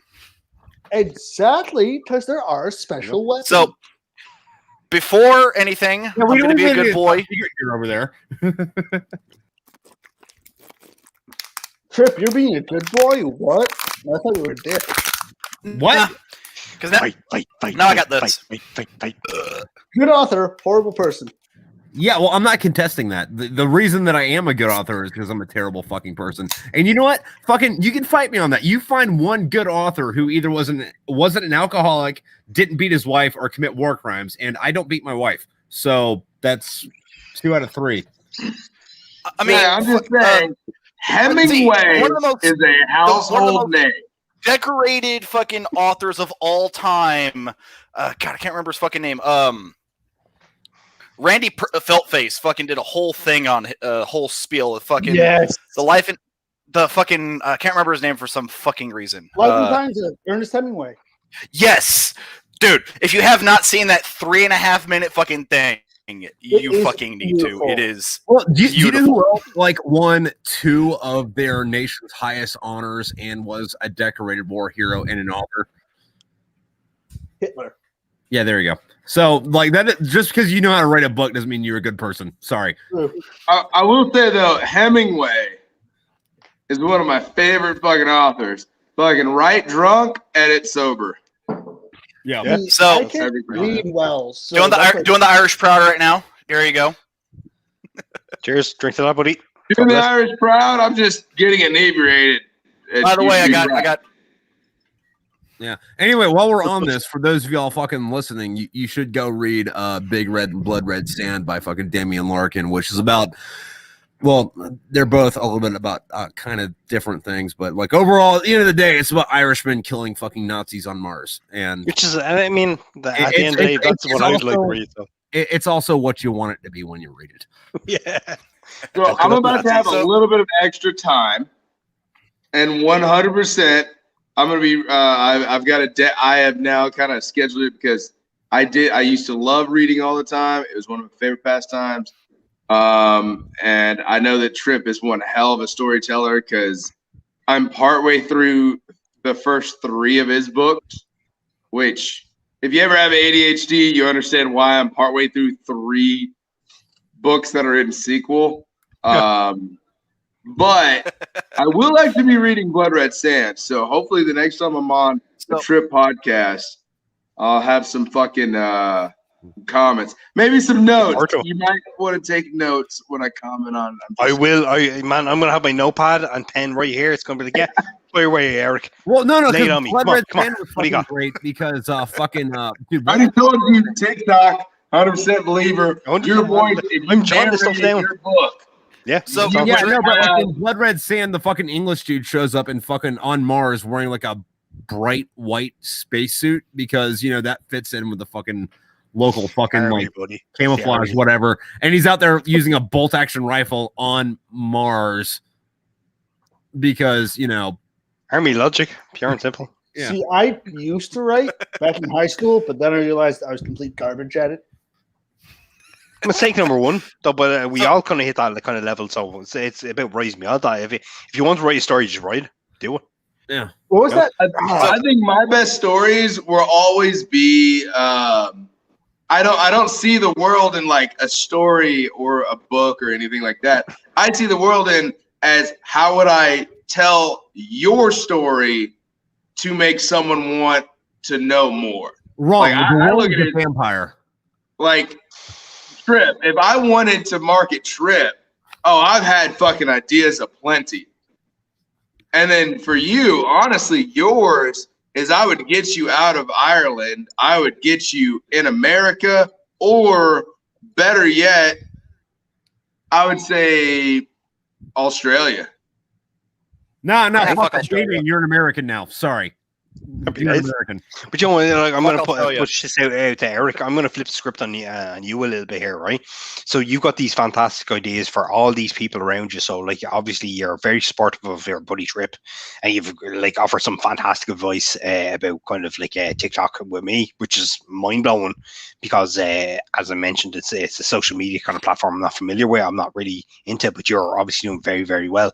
Exactly, because there are special weapons. So, before anything, I'm going to be a good boy. You're over there. Trip, you're being a good boy? What? I thought you were a dick. What? Because now, Fight. Now I got this. Fight. Good author, horrible person. Yeah, well, I'm not contesting that. The reason that I am a good author is because I'm a terrible fucking person. And you know what? Fucking, you can fight me on that. You find one good author who either wasn't an alcoholic, didn't beat his wife, or commit war crimes, and I don't beat my wife. So that's 2 out of 3. I mean, I'm just saying, Hemingway one of the most- is a household name. decorated fucking authors of all time. God, I can't remember his fucking name. Randy Feltface fucking did a whole thing on a whole spiel of fucking Yes. the life and the fucking I can't remember his name for some fucking reason. Life and Times of Ernest Hemingway. Yes, dude. If you have not seen that 3.5 minute fucking thing, you is fucking need beautiful. to. It is. Well, do you know who Beautiful. else like won 2 of their nation's highest honors and was a decorated war hero and an author? Hitler. Yeah, there you go. So, like that, just because you know how to write a book doesn't mean you're a good person. Sorry. I will say though, Hemingway is one of my favorite fucking authors. Fucking write drunk, edit sober. Yeah. So- I can read well. So Doing that's the Irish Proud right now. There you go. Cheers. Drink to that, buddy. Doing the Irish proud. I'm just getting inebriated. By the way, I got. Yeah. Anyway, while we're on this, for those of y'all fucking listening, you should go read Big Red and Blood Red Sand by fucking Damian Larkin, which is about, well, they're both a little bit about kind of different things, but like overall, at the end of the day, it's about Irishmen killing fucking Nazis on Mars. And Which is, I mean, at the end of the day, that's what I would like to read. So. it's also what you want it to be when you read it. Yeah. So I'm about to have a little bit of extra time, and 100%, I'm gonna be. I've got a. I have now kind of scheduled it because I used to love reading all the time. It was one of my favorite pastimes. And I know that Tripp is one hell of a storyteller because I'm partway through the first 3 of his books. Which, if you ever have ADHD, you understand why I'm partway through 3 books that are in sequel. But I will actually be reading Blood Red Sand. So hopefully the next time I'm on the Trip podcast, I'll have some fucking comments. Maybe some notes. You might want to take notes when I comment on. I will. I'm going to have my notepad and pen right here. It's going to be like, yeah, play away, Eric. Well, no, Lay it on me. Blood Come on, Red come on. Sand was What do you fucking got? great because fucking dude, I already told you TikTok, 100% believer. 100%. Your voice. If I'm you jotting this stuff narrate down. your book. Yeah. So- sounds yeah, good. no, but like in Blood Red Sand, the fucking English dude shows up in fucking on Mars wearing like a bright white spacesuit because you know that fits in with the fucking local fucking Army, like buddy. camouflage, Yeah, whatever. And he's out there using a bolt action rifle on Mars because you know. Army logic, pure and simple. Yeah. See, I used to write back in high school, but then I realized I was complete garbage at it. Mistake number 1, though, but we all kind of hit that kind of level. So it's about rising me. I'll die. If you want to write a story, just write it. Do it. Yeah. What was that? I think my best stories will always be. I don't see the world in like a story or a book or anything like that. I see the world in as how would I tell your story to make someone want to know more. Wrong. Like, the I world look is at a it- vampire. Like Trip. If I wanted to market Trip, I've had fucking ideas aplenty. And then for you, honestly, yours is I would get you out of Ireland. I would get you in America, or better yet, I would say Australia. No, Yeah, fuck fuck Australia. Australia. You're an American now. Sorry. You're an American. But you know, like, I'm Fuck going to Australia. push this out to Eric. I'm going to flip the script on you a little bit here, right? So you've got these fantastic ideas for all these people around you. So, like, obviously, you're very supportive of your buddy Trip, and you've like offered some fantastic advice about kind of like TikTok with me, which is mind blowing because, as I mentioned, it's a social media kind of platform I'm not familiar with. I'm not really into, but you're obviously doing very, very well.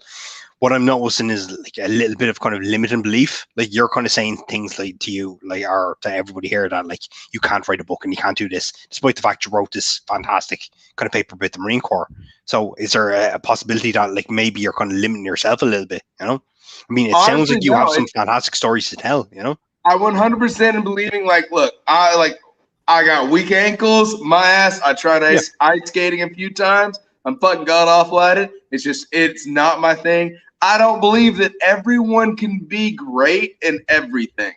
What I'm noticing is like a little bit of kind of limiting belief. Like you're kind of saying things like to you, like, or to everybody here that like you can't write a book and you can't do this, despite the fact you wrote this fantastic kind of paper about the Marine Corps. So is there a possibility that like maybe you're kind of limiting yourself a little bit, you know? I mean, it sounds Honestly, like you no, have some fantastic stories to tell, you know? I 100% am believing, like, look, I like I got weak ankles. My ass. I tried ice skating a few times. I'm fucking god awful at it. It's not my thing. I don't believe that everyone can be great in everything.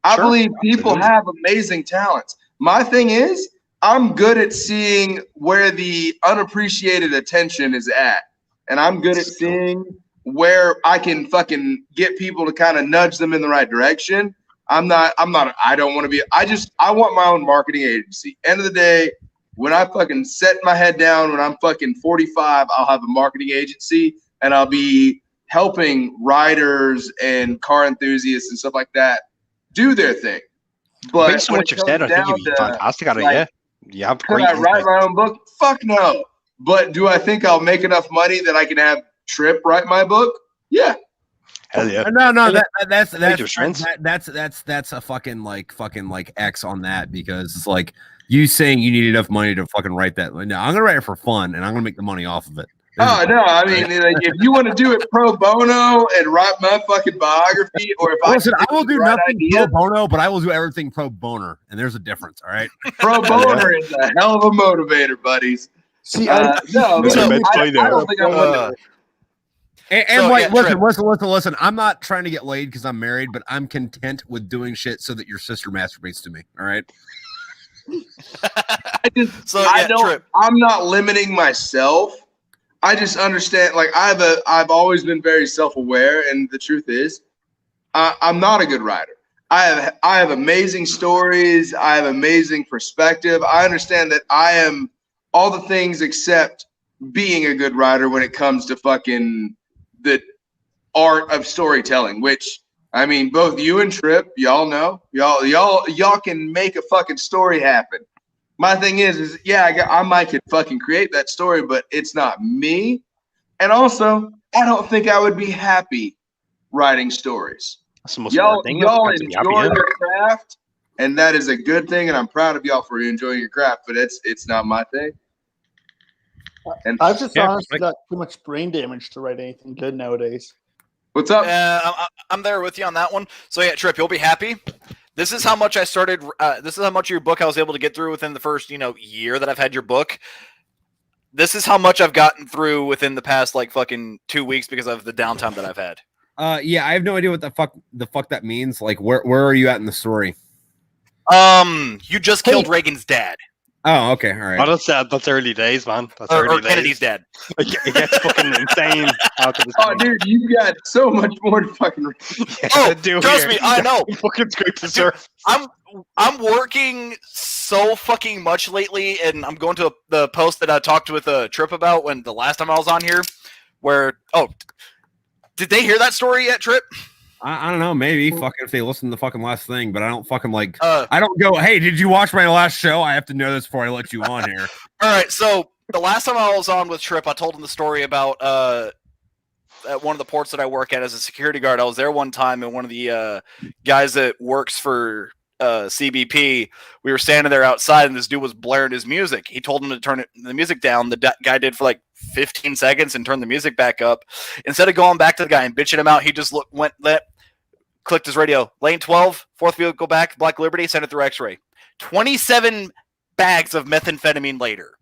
I believe people have amazing talents. My thing is, I'm good at seeing where the unappreciated attention is at. And I'm good at seeing where I can fucking get people to kind of nudge them in the right direction. I don't want to be, I want my own marketing agency. End of the day, when I fucking set my head down, when I'm fucking 45, I'll have a marketing agency and I'll be helping riders and car enthusiasts and stuff like that do their thing. But based on what you've said, I think you'd be fantastic at it. Yeah, you have could I write my own book? Fuck no. But do I think I'll make enough money that I can have Trip write my book? Yeah. Hell yeah. No, that's a fucking X on that, because it's like you saying you need enough money to fucking write that. No, I'm gonna write it for fun and I'm gonna make the money off of it. Oh no, I mean, like, if you want to do it pro bono and write my fucking biography, or if I will do nothing pro bono, but I will do everything pro boner, and there's a difference. All right, pro boner is a hell of a motivator, buddies. See, I don't think I'm gonna. Listen. I'm not trying to get laid because I'm married, but I'm content with doing shit so that your sister masturbates to me. All right. I'm not limiting myself. I just understand, like, I've always been very self-aware, and the truth is, I'm not a good writer. I have amazing stories. I have amazing perspective. I understand that I am all the things except being a good writer when it comes to fucking the art of storytelling, which, I mean, both you and Trip, y'all know, y'all can make a fucking story happen. My thing is I might could fucking create that story, but it's not me. And also, I don't think I would be happy writing stories. Y'all enjoy your craft, and that is a good thing, and I'm proud of y'all for enjoying your craft, but it's not my thing. And I've just honestly got too much brain damage to write anything good nowadays. What's up? I'm there with you on that one. So yeah, Trip, you'll be happy. This is how much I started. This is how much of your book I was able to get through within the first, year that I've had your book. This is how much I've gotten through within the past fucking 2 weeks because of the downtime that I've had. Yeah, I have no idea what the fuck that means. Like, where are you at in the story? You just killed Reagan's dad. Oh, okay, all right. Oh, that's early days, man. That's early days. Kennedy's dad. It gets fucking insane. Oh, dude, you got so much more to fucking. Trust me, I know. Fucking scrape the surface. I'm working so fucking much lately, and I'm going to the post that I talked with Trip about when the last time I was on here. Did they hear that story yet, Trip? I don't know, maybe fucking if they listen to the fucking last thing, but I don't fucking I don't go, hey, did you watch my last show? I have to know this before I let you on here. All right, so the last time I was on with Trip, I told him the story about at one of the ports that I work at as a security guard. I was there one time, and one of the guys that works for CBP, we were standing there outside, and this dude was blaring his music. He told him to turn the music down. The guy did for 15 seconds and turned the music back up. Instead of going back to the guy and bitching him out, he just clicked his radio. Lane 12, fourth vehicle back, Black Liberty, send it through X-ray. 27 bags of methamphetamine later.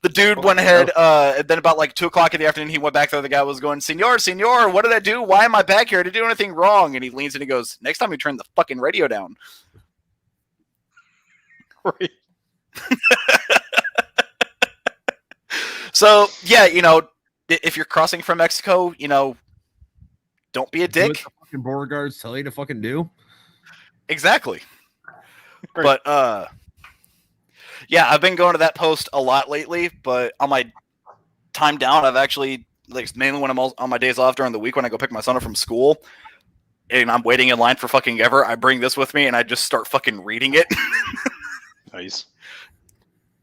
The dude went ahead, and then about 2 o'clock in the afternoon, he went back there. The guy was going, Senor, what did I do? Why am I back here? Did I do anything wrong? And he leans in and he goes, next time you turn the fucking radio down. Right. So, yeah, if you're crossing from Mexico, don't be a dick. What the fucking border guards tell you to fucking do. Exactly. Right. But, yeah, I've been going to that post a lot lately, but on my time down, I've actually, mainly when I'm on my days off during the week when I go pick my son up from school, and I'm waiting in line for fucking ever, I bring this with me and I just start fucking reading it. Nice.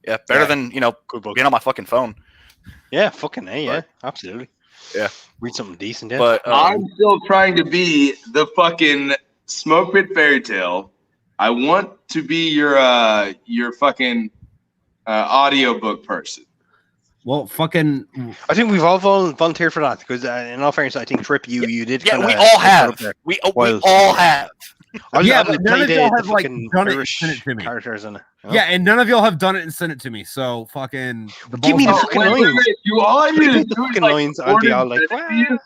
Yeah, better than, being on my fucking phone. Yeah, fucking A, yeah, absolutely. Yeah. Read something decent, yeah. But I'm still trying to be the fucking Smoke Pit Fairy Tale. I want to be your fucking audiobook person. Well, fucking. I think we've all volunteered for that because, in all fairness, I think Trip, you did. Yeah, we all have. We all have. Yeah, I'll but none play of y'all the have, like, fucking done it and Irish sent it to me. characters in it. you know? Yeah, and none of y'all have done it and sent it to me. So fucking the Give me the balls- fucking wait, lines. You all I need to Give me do the is fucking like lines. I'll be record all and like, send it to you.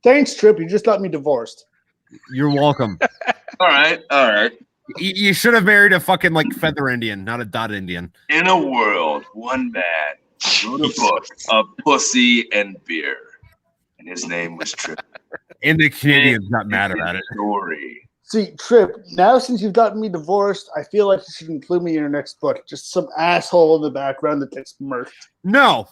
Thanks, Trip. You just got me divorced. You're welcome. All right. You should have married a fucking like feather Indian, not a dot Indian. In a world, one man wrote a book of pussy and beer, and his name was Trip. And the Canadians got mad about it. Story. See, Trip, now since you've gotten me divorced, I feel like you should include me in your next book. Just some asshole in the background that gets murked. No.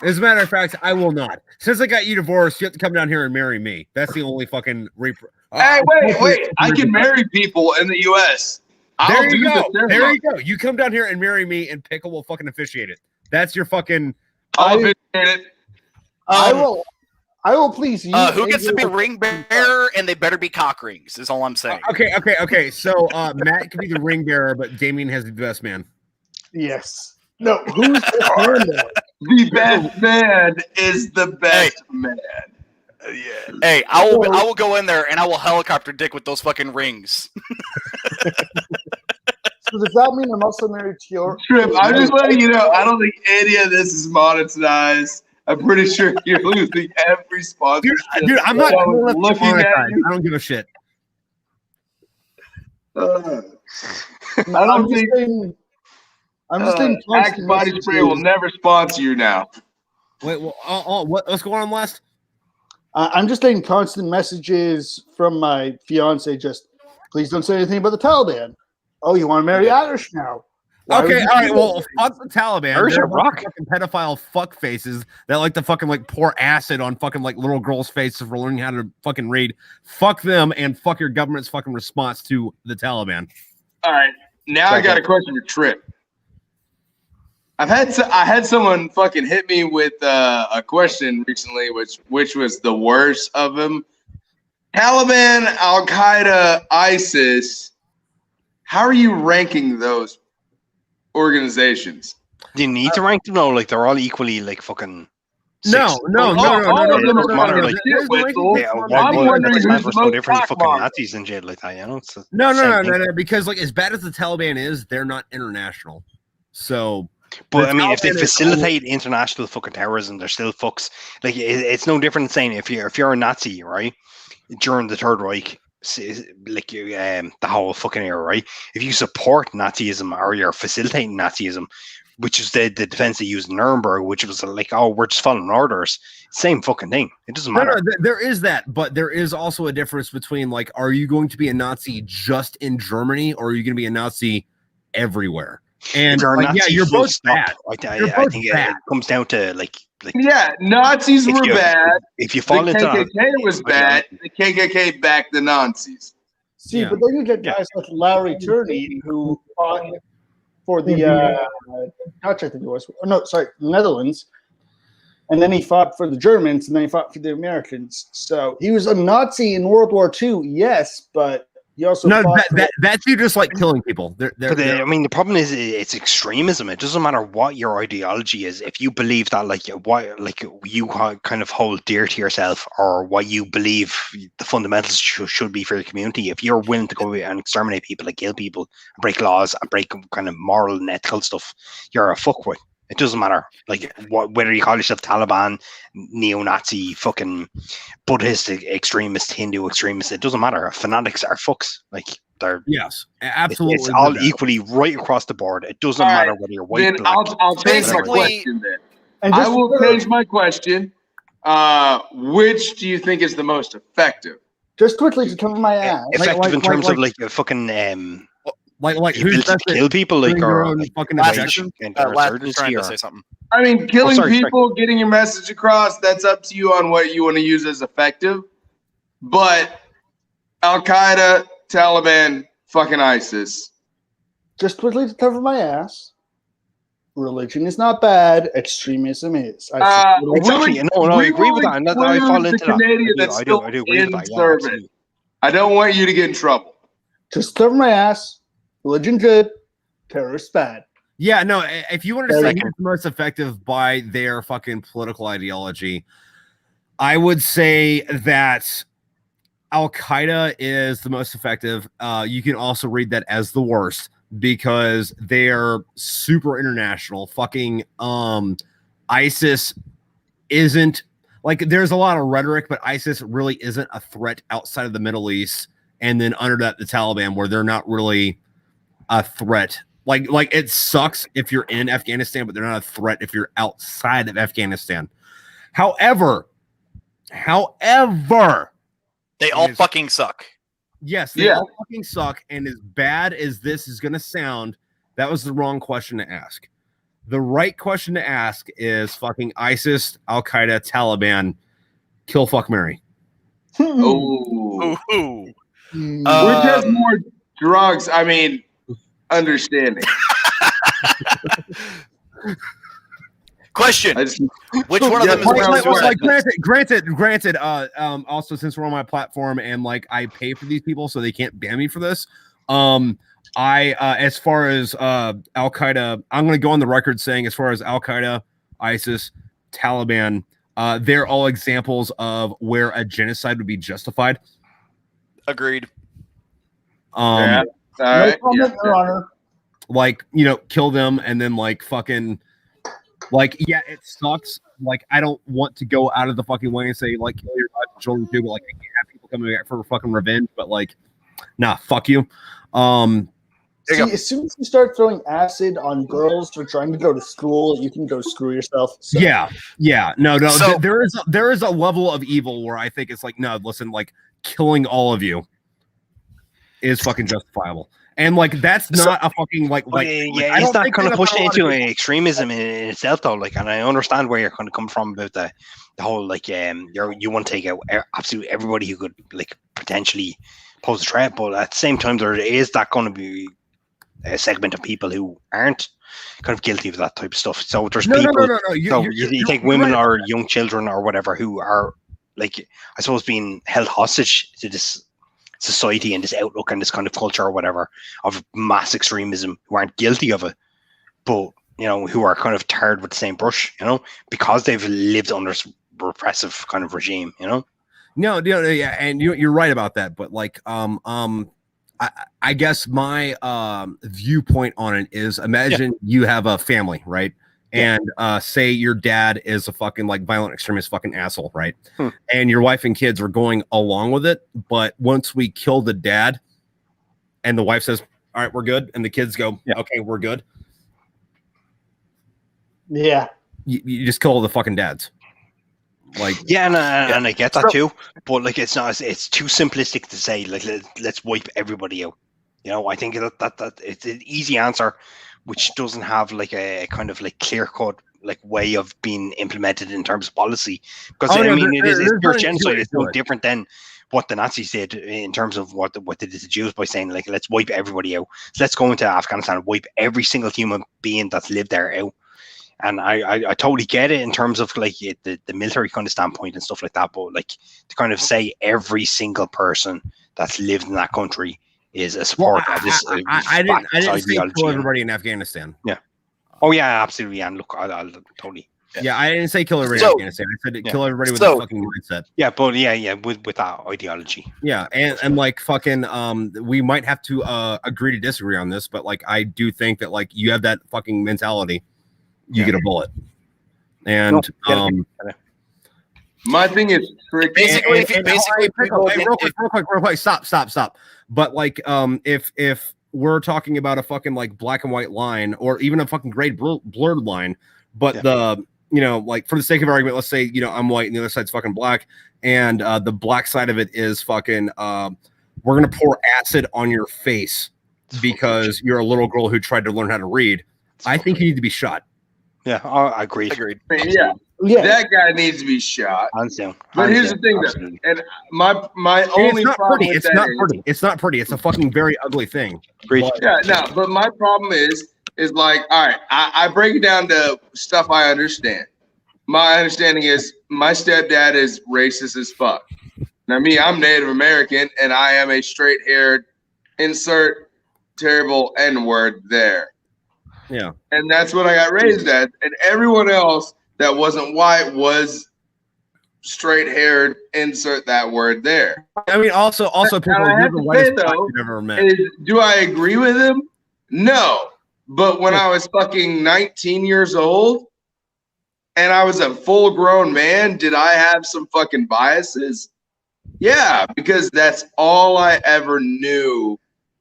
As a matter of fact, I will not. Since I got you divorced, you have to come down here and marry me. That's the only fucking. Hey, wait! I can marry people in the U.S. There you do go. the There you ceremony. go. You come down here and marry me, and Pickle will fucking officiate it. That's your fucking. I'll officiate it. I will please you. Who gets to be a ring bearer, and they better be cock rings, is all I'm saying. Okay. So Matt can be the ring bearer, but Damien has the best man. Yes. No, who's the man? The best man is the best man. Hey, I will go in there and I will helicopter dick with those fucking rings. So does that mean I'm also married to your Trip, I'm just letting you know, I don't think any of this is monetized. I'm pretty sure you're losing every sponsor. Dude, I'm not I was looking at monetized. you. I don't give a shit. I I'm don't just think saying. I'm just saying. Axe constant Body Spray will messages. never sponsor you now. Wait, what's going on, West? I'm just getting constant messages from my fiance. Just please don't say anything about the Taliban. Oh, you want to marry Irish now? Why would Okay, you all right. do Well, that? fuck the Taliban. There's They're a rock. fucking pedophile fuck faces that like to fucking like pour acid on fucking like little girls' faces for learning how to fucking read. Fuck them and fuck your government's fucking response to the Taliban. All right, now I got a question for Trip. I had someone fucking hit me with a question recently, which was the worst of them. Taliban, Al Qaeda, ISIS. How are you ranking those organizations? Do you need to rank them? No, like they're all equally like fucking. No. six. all of them are There's fucking no shit whistles. Yeah, I'm wondering what's who's the so most different than fucking cockmonger. Nazis and shit like that, you know? It's No, same thing. because like as bad as the Taliban is, they're not international. So But the I mean, if they Taliban is facilitate international fucking terrorism, they're still fucks. Like it's no different than saying if you're a Nazi, right? During the Third Reich, like the whole fucking era, right? If you support Nazism or you're facilitating Nazism, which is the defense they used in Nuremberg, which was like, oh, we're just following orders. Same fucking thing. It doesn't matter. there is that, but there is also a difference between like, are you going to be a Nazi just in Germany, or are you going to be a Nazi everywhere? And You're a like, Nazi, you're full both stop. bad. I You're think both it bad. comes down to like Yeah, Nazis if were you- bad. if you The fall into that, KKK was bad. The KKK backed the Nazis. See, Yeah. but then you get guys like Larry Turney who fought for the Dutch, I think it was. Oh, no, sorry, Netherlands. And then he fought for the Germans, and then he fought for the Americans. So he was a Nazi in World War II, yes, but he also No, fought for that's you just like killing people. but I mean, the problem is it's extremism. It doesn't matter what your ideology is. If you believe that, like, you kind of hold dear to yourself, or what you believe the fundamentals should be for your community, if you're willing to go and exterminate people, like kill people, break laws, and break kind of moral and ethical stuff, you're a fuckwit. It doesn't matter, like whether you call yourself Taliban, neo-Nazi, fucking Buddhist extremist, Hindu extremist. It doesn't matter. Fanatics are fucks. Like they're yes, absolutely. It's all with that. equally right across the board. It doesn't All right, matter whether you're white, Then black. I'll change my Basically- question then. and I just will change my question. Which do you think is the most effective? just quickly to cover my ass. Effective in terms of like a fucking like the who's ability to best at kill people, like doing their or own like, fucking Last objective? Last was insurgency, trying to or say something. I mean, killing sorry. people, getting your message across, that's up to you on what you want to use as effective. But Al Qaeda, Taliban, fucking ISIS. Just quickly to cover my ass. Religion is not bad. Extremism is. Exactly. No, I agree with that, and that I fall into that. Canadian I that's do still agree with in that. Yeah, service. absolutely. I don't want you to get in trouble. Just cover my ass. Religion good. Terrorist bad. Yeah, no. If you wanted to say Second. who's the most effective by their fucking political ideology, I would say that Al Qaeda is the most effective. You can also read that as the worst because they're super international. Fucking ISIS isn't like there's a lot of rhetoric, but ISIS really isn't a threat outside of the Middle East. And then under that, the Taliban, where they're not really a threat. Like it sucks if you're in Afghanistan, but they're not a threat if you're outside of Afghanistan. However, they all fucking suck. Yes, they all fucking suck. And as bad as this is going to sound, that was the wrong question to ask. The right question to ask is fucking ISIS, Al Qaeda, Taliban, kill, fuck, marry. Oh, Ooh. which has more drugs? I mean, understanding. Question: which one of them is like granted. Also, since we're on my platform and like I pay for these people, so they can't ban me for this. As far as Al Qaeda, I'm going to go on the record saying, as far as Al Qaeda, ISIS, Taliban, they're all examples of where a genocide would be justified. Agreed. All No right. comment, Your Honor. Like, kill them and then like fucking. Like, yeah, it sucks. Like, I don't want to go out of the fucking way and say, like, kill your wife and children too, but, like, I can't have people coming back for fucking revenge, but, like, nah, fuck you. See, as soon as you start throwing acid on girls for trying to go to school, you can go screw yourself. So. Yeah. No. So- there is a level of evil where I think it's like, no, listen, like, killing all of you is fucking justifiable. And like that's not a fucking like it's not kind of pushing into extremism in itself though. Like, and I understand where you're kind of coming from about the whole like you want to take out absolutely everybody who could like potentially pose a threat, but at the same time there is that going to be a segment of people who aren't kind of guilty of that type of stuff. So there's people. No. You take women or young children or whatever who are like I suppose being held hostage to this society and this outlook and this kind of culture or whatever of mass extremism who aren't guilty of it, but who are kind of tarred with the same brush, because they've lived under this repressive kind of regime, No, yeah, and you're right about that. But like, I guess my viewpoint on it is: imagine you have a family, right? And say your dad is a fucking like violent extremist fucking asshole, right? And your wife and kids are going along with it, but once we kill the dad, and the wife says, "All right, we're good," and the kids go, "Okay, we're good." Yeah, you just kill all the fucking dads. Like, and I get that too, but like it's not. It's too simplistic to say like let's wipe everybody out. I think that it's an easy answer, which doesn't have like a kind of like clear cut like way of being implemented in terms of policy. Because it is pure genocide. It's no different than what the Nazis did in terms of what they did to Jews by saying like let's wipe everybody out. So let's go into Afghanistan and wipe every single human being that's lived there out. And I totally get it in terms of like the military kind of standpoint and stuff like that. But like to kind of say every single person that's lived in that country is a support of this. I didn't say kill everybody in Afghanistan. Yeah. Oh yeah, absolutely. And look, I'll totally. Yeah, I didn't say kill everybody in Afghanistan. I said kill everybody with a fucking mindset. Yeah, but with that ideology. Yeah, and like fucking we might have to agree to disagree on this, but like I do think that like you have that fucking mentality, you get a bullet. And my thing is basically real quick, stop. But like if we're talking about a fucking like black and white line or even a fucking gray blurred line, but the like for the sake of argument, let's say I'm white and the other side's fucking black, and the black side of it is fucking we're gonna pour acid on your face because you're a little girl who tried to learn how to read. I think you need to be shot. Yeah, I agree. Yeah, that guy needs to be shot. But here's the thing, though, and my only problem with that it's not pretty. It's a fucking very ugly thing. But my problem is like, all right, I break it down to stuff I understand. My understanding is my stepdad is racist as fuck. Now, I'm Native American, and I am a straight-haired, insert terrible N-word there. Yeah. And that's what I got raised as. And everyone else that wasn't white was straight-haired, insert that word there. I mean, also, people, I you're have the to whitest say, guy though, you've ever met. Do I agree with him? No. But when I was fucking 19 years old and I was a full-grown man, did I have some fucking biases? Yeah, because that's all I ever knew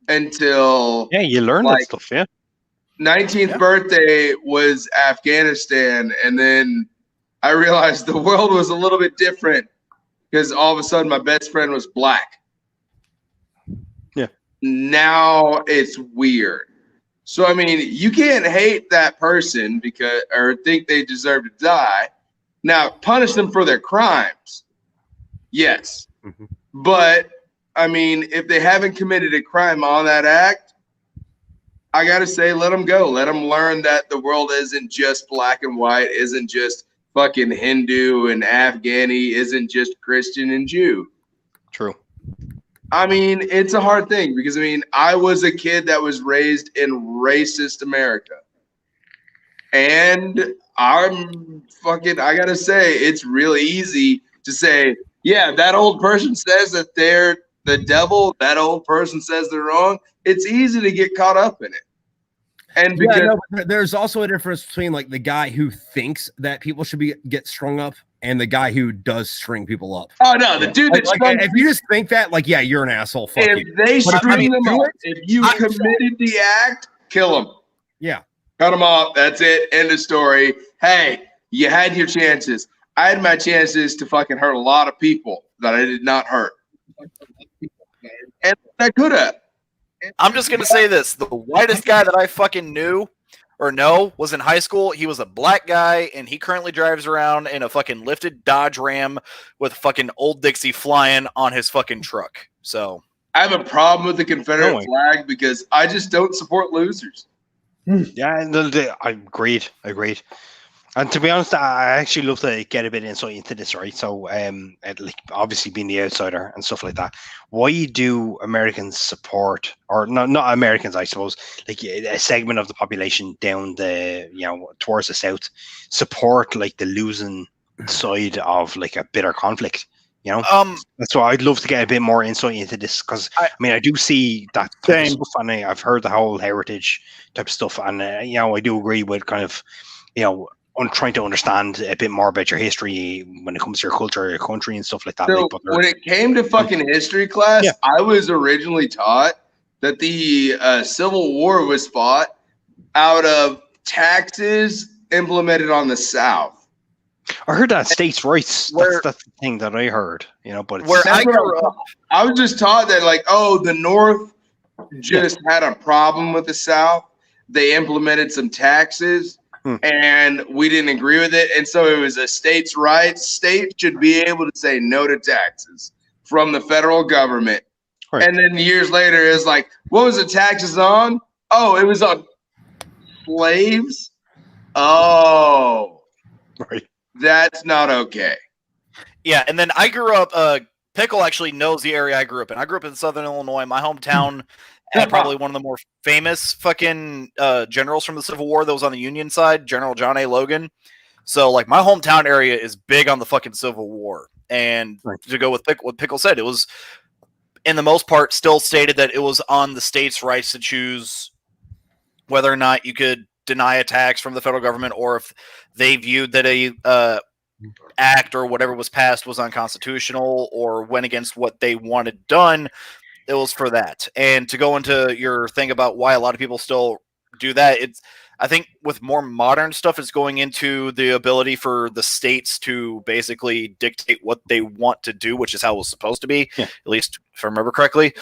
until you learn that stuff, 19th birthday was Afghanistan, and then I realized the world was a little bit different because all of a sudden my best friend was black. Yeah. Now it's weird. So I mean, you can't hate that person or think they deserve to die. Now punish them for their crimes. Yes. Mm-hmm. But I mean, if they haven't committed a crime on that act, I got to say, let them go. Let them learn that the world isn't just black and white, isn't just fucking Hindu and Afghani, isn't just Christian and Jew. True. I mean, it's a hard thing because, I mean, I was a kid that was raised in racist America. And I got to say, it's really easy to say, yeah, that old person says that they're the devil. That old person says they're wrong. It's easy to get caught up in it. And because there's also a difference between like the guy who thinks that people should get strung up and the guy who does string people up. Oh no, the dude that if you just think that, like, yeah, you're an asshole. Fuck if you. They string them up, if you committed the act, kill them. Yeah, cut them off. That's it. End of story. Hey, you had your chances. I had my chances to fucking hurt a lot of people that I did not hurt, and I could have. I'm just gonna say this: the whitest guy that I fucking knew or know was in high school. He was a black guy, and he currently drives around in a fucking lifted Dodge Ram with fucking Old Dixie flying on his fucking truck. So I have a problem with the Confederate flag because I just don't support losers. Yeah, I agreed. And to be honest, I actually love to get a bit of insight into this, right? So, like obviously being the outsider and stuff like that, why do Americans support, or not Americans, I suppose, like a segment of the population down towards the south, support like the losing side of like a bitter conflict? That's why I'd love to get a bit more insight into this because I mean I do see that type of stuff, and I've heard the whole heritage type of stuff, and I do agree with kind of on trying to understand a bit more about your history when it comes to your culture, your country, and stuff like that. So when it came to fucking history class, I was originally taught that the Civil War was fought out of taxes implemented on the South. I heard that states' rights. That's the thing that I heard. But it's I was just taught that the North just had a problem with the South. They implemented some taxes. And we didn't agree with it. And so it was a states' rights. States should be able to say no to taxes from the federal government. Right. And then years later, it's like, what was the taxes on? Oh, it was on slaves. Oh, right. That's not okay. Yeah. And then I grew up, Pickle actually knows the area I grew up in. I grew up in Southern Illinois, my hometown. And probably one of the more famous fucking generals from the Civil War that was on the Union side, General John A. Logan. So, like, my hometown area is big on the fucking Civil War. And to go with what Pickle said, it was, in the most part, still stated that it was on the states' rights to choose whether or not you could deny a tax from the federal government, or if they viewed that a act or whatever was passed was unconstitutional or went against what they wanted done. It was for that. And to go into your thing about why a lot of people still do that, I think with more modern stuff, it's going into the ability for the states to basically dictate what they want to do, which is how it was supposed to be, at least if I remember correctly.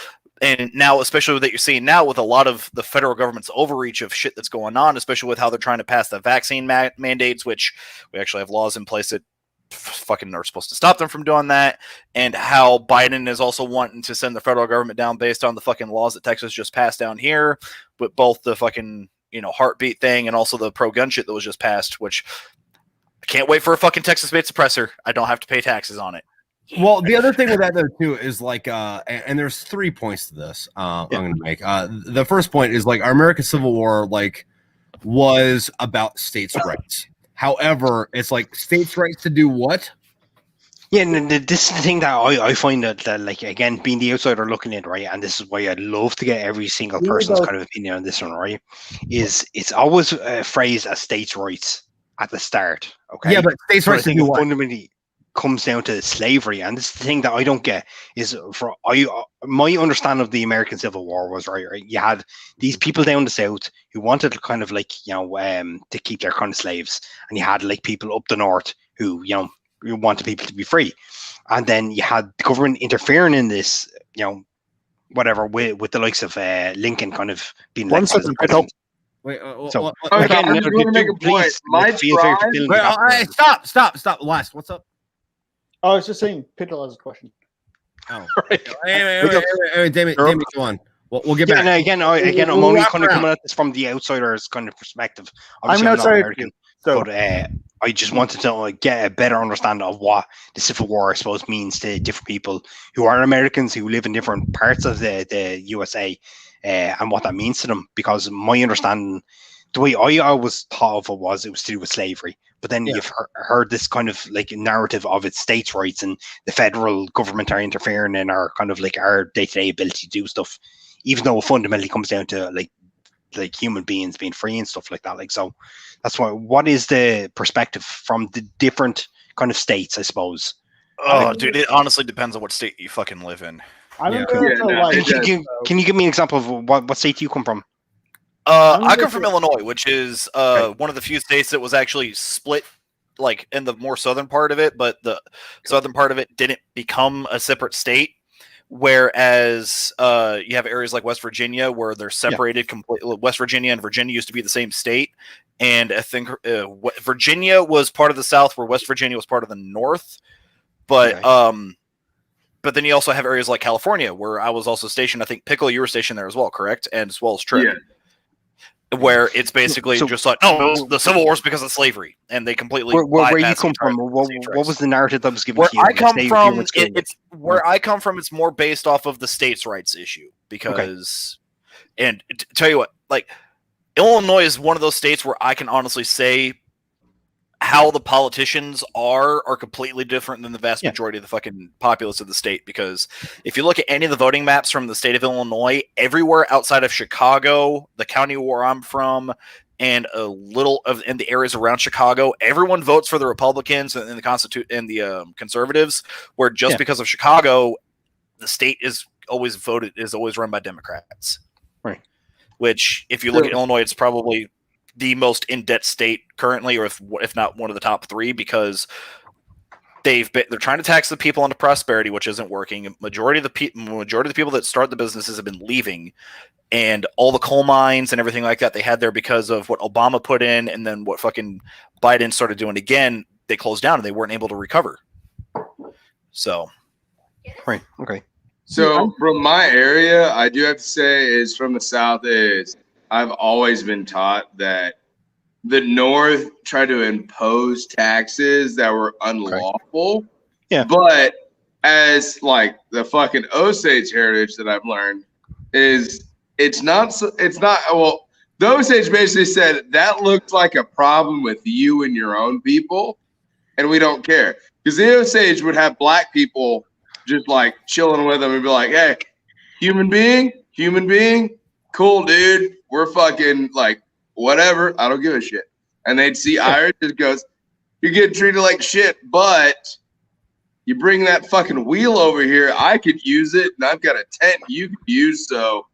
And now, especially that you're seeing now with a lot of the federal government's overreach of shit that's going on, especially with how they're trying to pass the vaccine mandates, which we actually have laws in place that fucking are supposed to stop them from doing that, and how Biden is also wanting to send the federal government down based on the fucking laws that Texas just passed down here, with both the fucking heartbeat thing and also the pro-gun shit that was just passed, which I can't wait for a fucking Texas-based suppressor. I don't have to pay taxes on it. Well, the other thing with that though too is like, and there's 3 points to this. I'm going to make. The first point is like our American Civil War was about states' rights. However, it's like states' rights to do what? Yeah, and this is the thing that I find that like again being the outsider looking in, right, and this is why I'd love to get every single Here we person's go. kind of opinion on this one, right? Is it's always phrased as states' rights at the start, okay? Yeah, but states' But I rights to think do it what? fundamentally comes down to slavery, and this is the thing that I don't get is my understanding of the American Civil War was right. You had these people down the south who wanted to kind of like to keep their kind of slaves, and you had like people up the north who you wanted people to be free, and then you had the government interfering in this, whatever with the likes of Lincoln kind of being One elected as second, president. Wait, So, Okay, again, I just want to make a point. My feel free to tribe. fill me wait, up. stop. Last, what's up? I was just saying, Pickle has a question. Oh, Right. wait, Damien, go on. We'll get Yeah, back. and again, I'm We'll only wrap kind of around. coming at this from the outsider's kind of perspective. I'm Obviously, an not outsider American, too, so but I just wanted to get a better understanding of what the Civil War, I suppose, means to different people who are Americans who live in different parts of the USA, and what that means to them. Because my understanding, the way I always thought of it was to do with slavery. But then you've heard this kind of like narrative of its states' rights and the federal government are interfering in our kind of like our day-to-day ability to do stuff, even though it fundamentally comes down to like human beings being free and stuff like that. Like, so that's why. What is the perspective from the different kind of states, I suppose? Oh, dude, it honestly depends on what state you fucking live in. I'm Yeah. America, Yeah, no, like, it does. Can you give me an example of what state you come from? I come from Illinois, which is Okay. one of the few states that was actually split, like in the more southern part of it, but the southern part of it didn't become a separate state. Whereas you have areas like West Virginia where they're separated completely. West Virginia and Virginia used to be the same state, and I think Virginia was part of the South, where West Virginia was part of the North. But Okay. but then you also have areas like California, where I was also stationed. I think Pickle, you were stationed there as well, correct? And as well as Trip. Yeah. Where it's basically So- just like, no, the Civil War is because of slavery, and they completely Where you bypass the come entire from? What states' was rights. the narrative that was given Where to you? I Like, come say you from, were school. it's where I come from. It's more based off of the states' rights issue because, and tell you what, like Illinois is one of those states where I can honestly say how the politicians are completely different than the vast majority of the fucking populace of the state. Because if you look at any of the voting maps from the state of Illinois, everywhere outside of Chicago, the county where I'm from, and a little of in the areas around Chicago, everyone votes for the Republicans and the Conservatives. Where just because of Chicago, the state is always run by Democrats. Right. Which, if you look at Illinois, it's probably the most in-debt state currently, or if not one of the top three, because they're trying to tax the people onto prosperity, which isn't working. Majority of the people that start the businesses have been leaving, and all the coal mines and everything like that they had there because of what Obama put in, and then what fucking Biden started doing again, they closed down and they weren't able to recover. So, Right. Okay. So from my area, I do have to say is from the South is I've always been taught that the North tried to impose taxes that were unlawful. Yeah. But as like the fucking Osage heritage that I've learned is it's not well, the Osage basically said that looked like a problem with you and your own people, and we don't care. Because the Osage would have black people just like chilling with them and be like, hey, human being, cool, dude. We're fucking like, whatever. I don't give a shit. And they'd see Irish, it goes, you're getting treated like shit, but you bring that fucking wheel over here, I could use it, and I've got a tent you could use, so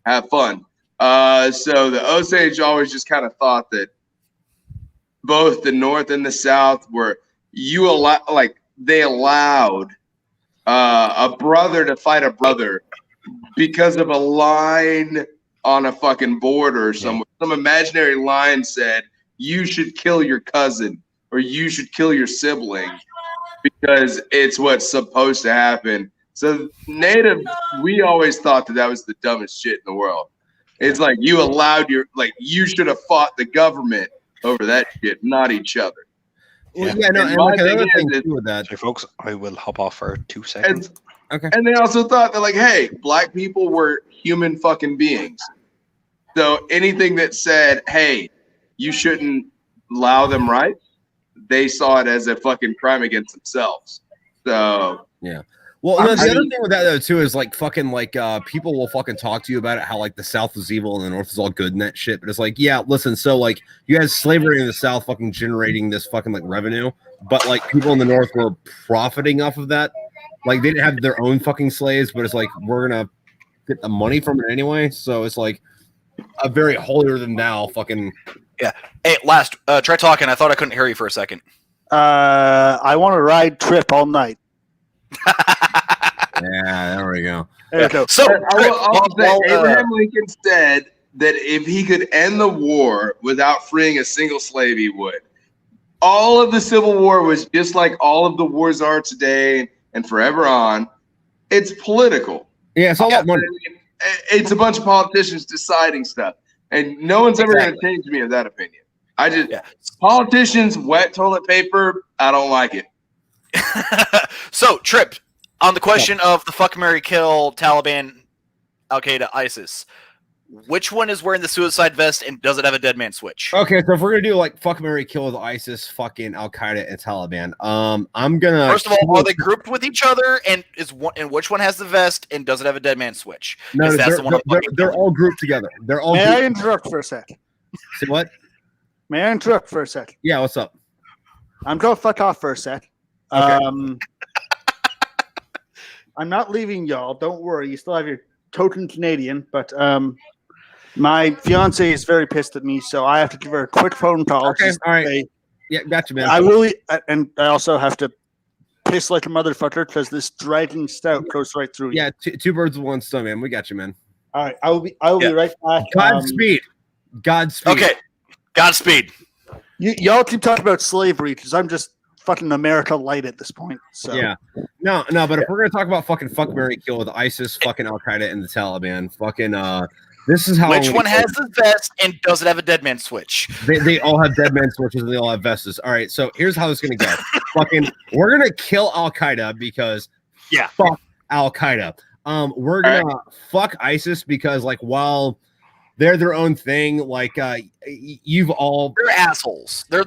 have fun. So the Osage always just kind of thought that both the North and the South were they allowed a brother to fight a brother because of a line on a fucking border somewhere. Some imaginary line said you should kill your cousin or you should kill your sibling because it's what's supposed to happen. So Native, we always thought that was the dumbest shit in the world. It's like you allowed you should have fought the government over that shit, not each other. Well, and my like thing another thing is too with that. Sorry, folks. I will hop off for 2 seconds. Okay. And they also thought that, like, hey, black people were human fucking beings. So anything that said, hey, you shouldn't allow them rights, they saw it as a fucking crime against themselves. So Yeah. Well, I the other mean- thing with that though too is like fucking like people will fucking talk to you about it how like the South is evil and the North is all good and that shit. But it's like, yeah, listen, so like you had slavery in the South fucking generating this fucking like revenue, but like people in the North were profiting off of that. Like they didn't have their own fucking slaves, but it's like we're gonna get the money from it anyway. So it's like a very holier than thou fucking. Hey, last, try talking. I thought I couldn't hear you for a second. I want to ride Trip all night. Yeah, there we go. There you go. So, I will say, well, Abraham Lincoln said that if he could end the war without freeing a single slave, he would. All of the Civil War was just like all of the wars are today and forever on. It's political. Yeah, it's all about money. It's a bunch of politicians deciding stuff, and no one's ever going to change me of that opinion. I just politicians wet toilet paper. I don't like it. So, Trip, on the question of the fuck, marry, kill, Taliban, Al Qaeda, ISIS, which one is wearing the suicide vest and does it have a dead man switch? Okay, so if we're gonna do like fuck, marry, kill with ISIS, fucking Al Qaeda, and Taliban, I'm gonna First of all, are they grouped with each other? And which one has the vest and does it have a dead man switch? No, Is that the one I'm fucking they're all grouped together. They're all. May I grouped. interrupt for a sec? Say what? May I interrupt for a sec? Yeah, what's up? I'm going to fuck off for a sec. Okay. I'm not leaving y'all. Don't worry. You still have your token Canadian, but my fiance is very pissed at me, so I have to give her a quick phone call. Okay, just to all right. say, Yeah, gotcha, man. I will, and I also have to piss like a motherfucker because this dragon stout goes right through you. Yeah, two birds with one stone, man. We got you, man. All right. I will be right back. Godspeed. Godspeed. Okay. Godspeed. Y'all keep talking about slavery because I'm just fucking America light at this point. So Yeah. No, but if we're gonna talk about fucking fuck, marry, kill with ISIS, fucking Al Qaeda, and the Taliban, fucking this is how. Which one has the vest and does it have a dead man switch? They all have dead man switches and they all have vests. All right, so here's how it's gonna go. Fucking, we're gonna kill Al Qaeda because fuck Al Qaeda. We're gonna fuck ISIS because like while they're their own thing, like you've all They're assholes. They're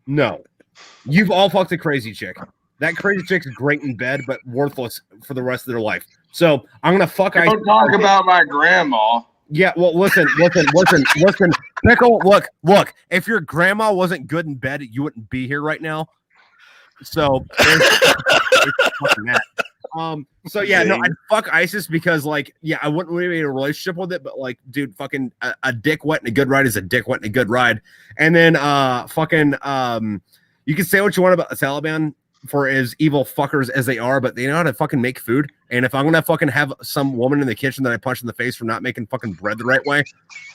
no. You've all fucked a crazy chick. That crazy chick's great in bed, but worthless for the rest of their life. So I'm gonna fuck. Don't talk about my grandma. Yeah, well, listen. Pickle, look. If your grandma wasn't good in bed, you wouldn't be here right now. So, fucking that. So yeah, no, I'd fuck ISIS because like, yeah, I wouldn't really be in a relationship with it, but like, dude, fucking a dick wet and a good ride is a dick wet and a good ride. And then you can say what you want about the Taliban for as evil fuckers as they are, but they know how to fucking make food. And if I'm gonna fucking have some woman in the kitchen that I punch in the face for not making fucking bread the right way,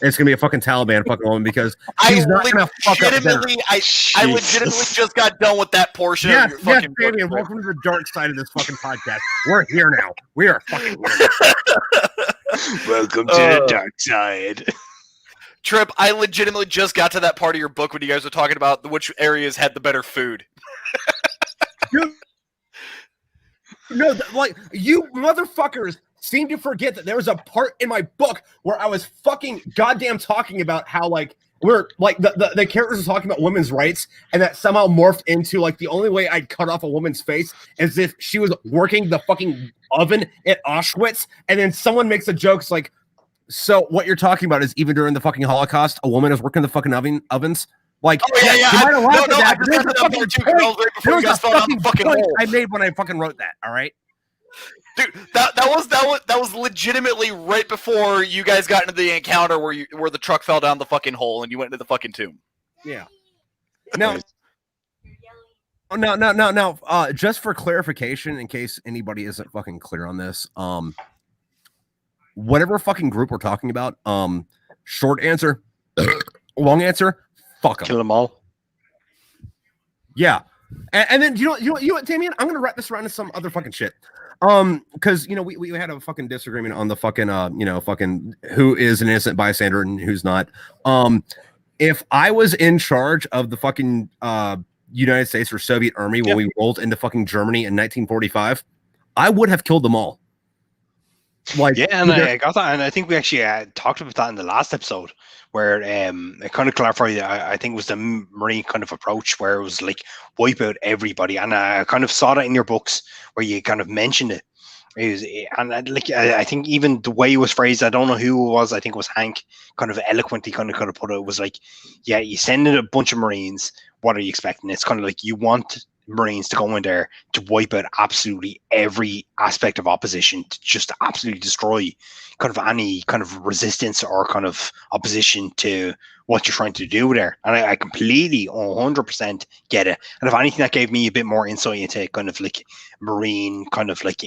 it's gonna be a fucking Taliban fucking woman because she's not gonna fuck up dinner. I legitimately just got done with that portion of your fucking Fabian, welcome to the dark side of this fucking podcast. We're here now. We are fucking here. Welcome to the dark side. Trip, I legitimately just got to that part of your book when you guys were talking about which areas had the better food. Dude, no, like you motherfuckers seem to forget that there was a part in my book where I was fucking goddamn talking about how like we're like the characters are talking about women's rights and that somehow morphed into like the only way I'd cut off a woman's face is if she was working the fucking oven at Auschwitz, and then someone makes a joke it's like, so what you're talking about is even during the fucking Holocaust, a woman is working the fucking ovens. Like, you might have laughed at that. There was a fucking point I made when I fucking wrote that. All right, dude, that was legitimately right before you guys got into the encounter where the truck fell down the fucking hole and you went into the fucking tomb. Yeah. No. Just for clarification, in case anybody isn't fucking clear on this, whatever fucking group we're talking about, short answer, long answer. Fuck them. Kill them all. Yeah, and then you know what, Damien? I'm gonna wrap this around to some other fucking shit. Because we had a fucking disagreement on the fucking fucking who is an innocent bystander and who's not. If I was in charge of the fucking United States or Soviet Army when we rolled into fucking Germany in 1945, I would have killed them all. Like, Yeah, and I got that, and I think we actually talked about that in the last episode, where it kind of clarified. I think it was the Marine kind of approach, where it was like wipe out everybody, and I kind of saw that in your books where you kind of mentioned it. I think even the way it was phrased, I don't know who it was. I think it was Hank, kind of eloquently kind of put it. It was like, yeah, you send in a bunch of Marines. What are you expecting? It's kind of like you want Marines to go in there to wipe out absolutely every aspect of opposition, to just absolutely destroy kind of any kind of resistance or kind of opposition to what you're trying to do there. And I completely 100% get it. And if anything, that gave me a bit more insight into kind of like Marine kind of like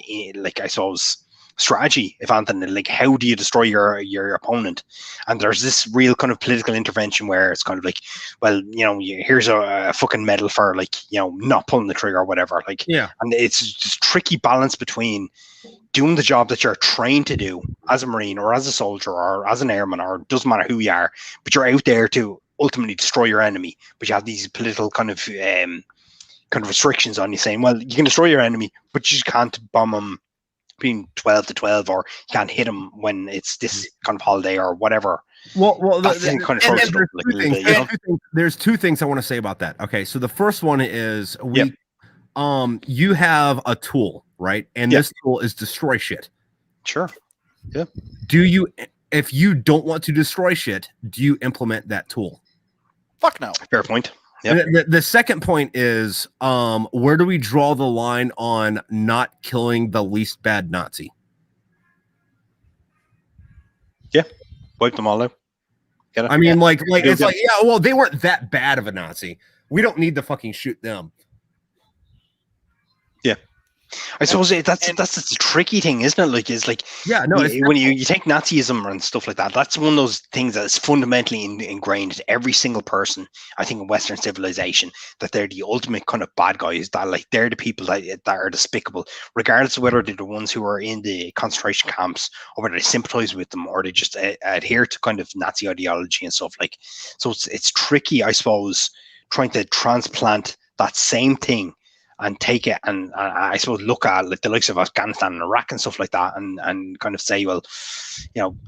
I suppose strategy, if anything, like how do you destroy your opponent? And there's this real kind of political intervention where it's kind of like, well, here's a fucking medal for like, not pulling the trigger or whatever. Like, yeah, and it's just tricky balance between doing the job that you're trained to do as a Marine or as a soldier or as an airman, or doesn't matter who you are, but you're out there to ultimately destroy your enemy. But you have these political kind of restrictions on you, saying, well, you can destroy your enemy, but you just can't bomb them between 12 to 12, or you can't hit them when it's this kind of holiday or whatever. Well, there's two things I want to say about that. Okay, so the first one is you have a tool, right? And this tool is destroy shit. Sure. Yeah. If you don't want to destroy shit, do you implement that tool? Fuck no. Fair point. Yep. The second point is, where do we draw the line on not killing the least bad Nazi? Yeah, wipe them all out. I mean, like it's like, yeah, well, they weren't that bad of a Nazi. We don't need to fucking shoot them. Yeah. I suppose that's the tricky thing, isn't it? Like, it's like, yeah, no, when you take Nazism and stuff like that, that's one of those things that is fundamentally ingrained in every single person, I think, in Western civilization, that they're the ultimate kind of bad guys, that like they're the people that are despicable, regardless of whether they're the ones who are in the concentration camps or whether they sympathize with them or they just adhere to kind of Nazi ideology and stuff. Like, so it's tricky, I suppose, trying to transplant that same thing and take it and I suppose look at like the likes of Afghanistan and Iraq and stuff like that, and kind of say, well,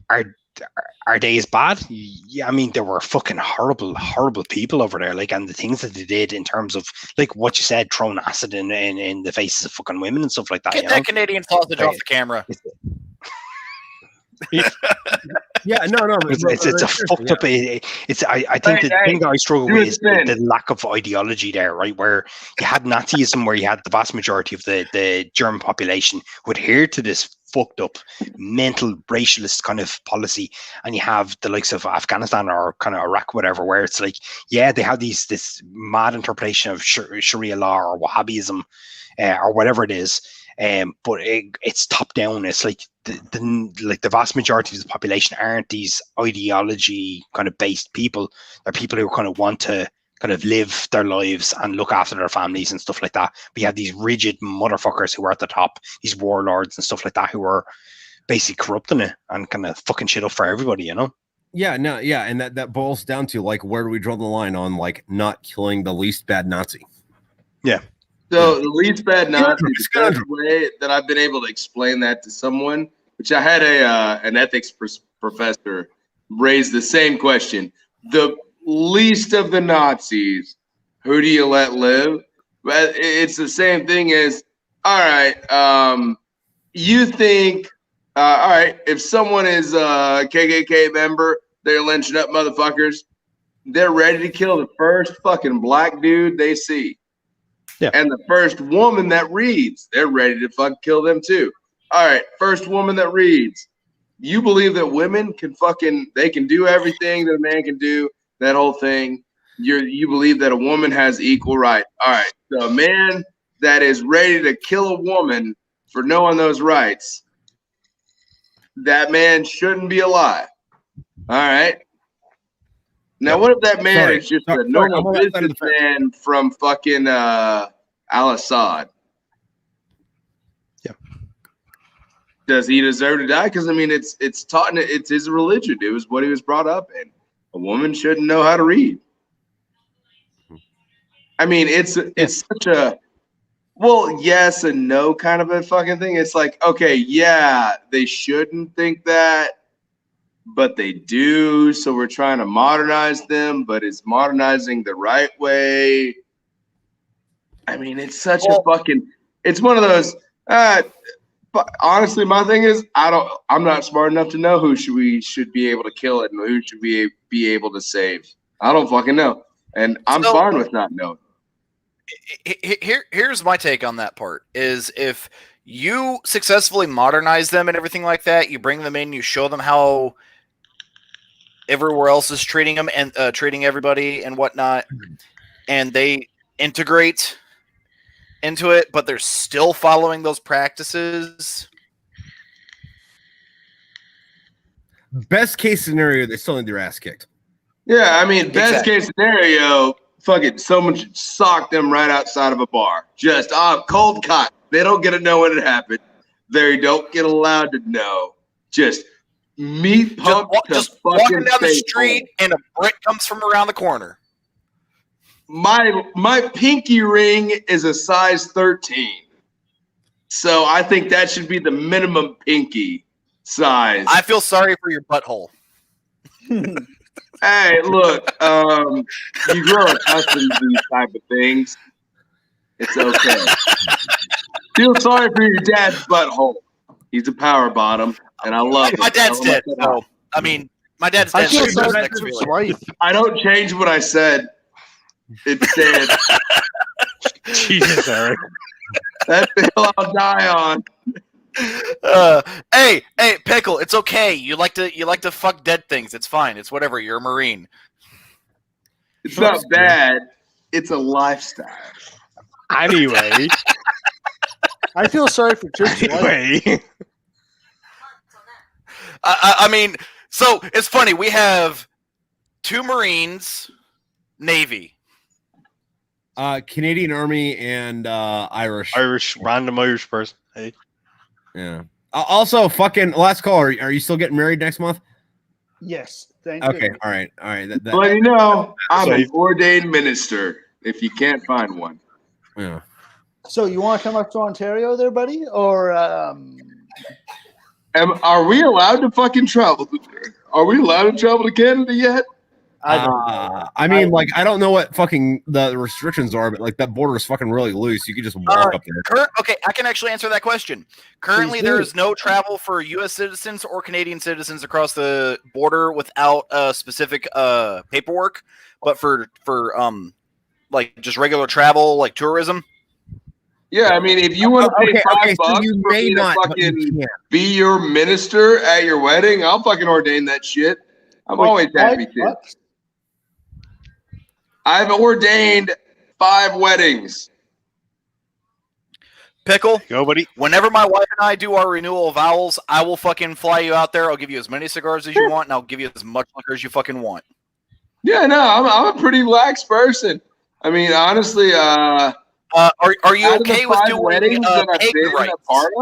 are they as bad? Yeah, I mean, there were fucking horrible people over there, like, and the things that they did in terms of like what you said, throwing acid in the faces of fucking women and stuff like that. Get that Canadian sausage off the camera. Yeah, no, it's a fucked up. I think the thing that I struggle with is the lack of ideology there, right? Where you had Nazism, where you had the vast majority of the German population who adhered to this fucked up mental racialist kind of policy, and you have the likes of Afghanistan or kind of Iraq, whatever, where it's like, yeah, they have this mad interpretation of Sharia law or Wahhabism or whatever it is. But it's top down. It's like the vast majority of the population aren't these ideology kind of based people. They're people who kind of want to kind of live their lives and look after their families and stuff like that. But you have these rigid motherfuckers who are at the top, these warlords and stuff like that, who are basically corrupting it and kind of fucking shit up for everybody, you know? Yeah, no, yeah, and that boils down to like, where do we draw the line on like not killing the least bad Nazi? Yeah. So the least bad Nazi, the best way that I've been able to explain that to someone, which I had an ethics professor raise the same question. The least of the Nazis, who do you let live? But it's the same thing as, all right, you think, all right, if someone is a KKK member, they're lynching up motherfuckers, they're ready to kill the first fucking black dude they see. Yeah. And the first woman that reads, they're ready to fucking kill them too. All right, first woman that reads. You believe that women they can do everything that a man can do, that whole thing. You believe that a woman has equal right. All right, so a man that is ready to kill a woman for knowing those rights, that man shouldn't be alive. All right. Now, what if that man is just a normal businessman from fucking Al-Assad? Yeah. Does he deserve to die? Because I mean, it's taught. It's his religion. It was what he was brought up in. A woman shouldn't know how to read. I mean, it's such a well, yes and no kind of a fucking thing. It's like, okay, yeah, they shouldn't think that, but they do. So we're trying to modernize them, but is modernizing the right way? I mean, it's such a fucking. It's one of those. But honestly, my thing is, I'm not smart enough to know who should be able to kill it and who should we be able to save. I don't fucking know, and I'm fine with not knowing. Here's my take on that part: is if you successfully modernize them and everything like that, you bring them in, you show them how everywhere else is treating them and treating everybody and whatnot, and they integrate into it, but they're still following those practices. Best case scenario, they still need their ass kicked. Yeah, I mean, best case scenario, fucking someone should sock them right outside of a bar. Just cold cut. They don't get to know when it happened. They don't get allowed to know. Just meat pumped. Just walking down the street and a brick comes from around the corner. My pinky ring is a size 13. So I think that should be the minimum pinky size. I feel sorry for your butthole. Hey, look, you grow accustomed to these type of things. It's okay. Feel sorry for your dad's butthole. He's a power bottom, and I love him. My dad's dead. So, I mean, my dad's dead. I feel sorry for his wife. I don't change what I said. It's dead. Jesus, Eric. That's the hill I'll die on. Hey, Pickle, it's okay. You like to fuck dead things. It's fine. It's whatever. You're a Marine. It's not bad. It's a lifestyle. Anyway. I feel sorry for Chip's wife. I mean, so it's funny. We have 2 Marines, Navy. Canadian Army and Irish. Random Irish person. Hey. Yeah. Also, fucking last call. Are you still getting married next month? Yes. Thank Okay. you. All right. Well, you know, I'm an ordained minister. If you can't find one. Yeah. So you want to come up to Ontario there, buddy? Or are we allowed to fucking travel? Are we allowed to travel to Canada yet? I don't know. I mean, I don't know what fucking the restrictions are, but like that border is fucking really loose. You could just walk up there. Okay, I can actually answer that question. Currently, there is no travel for U.S. citizens or Canadian citizens across the border without specific paperwork. But for like just regular travel, like tourism. Yeah, I mean, if you want to pay $5 so you for may me not to fucking be your minister at your wedding, I'll fucking ordain that shit. I'm always happy to. I've ordained 5 weddings. Pickle, go, buddy. Whenever my wife and I do our renewal of vows, I will fucking fly you out there. I'll give you as many cigars as you want, and I'll give you as much liquor as you fucking want. Yeah, no, I'm a pretty lax person. I mean, honestly, are you okay with doing weddings that I've pagan been rites? a part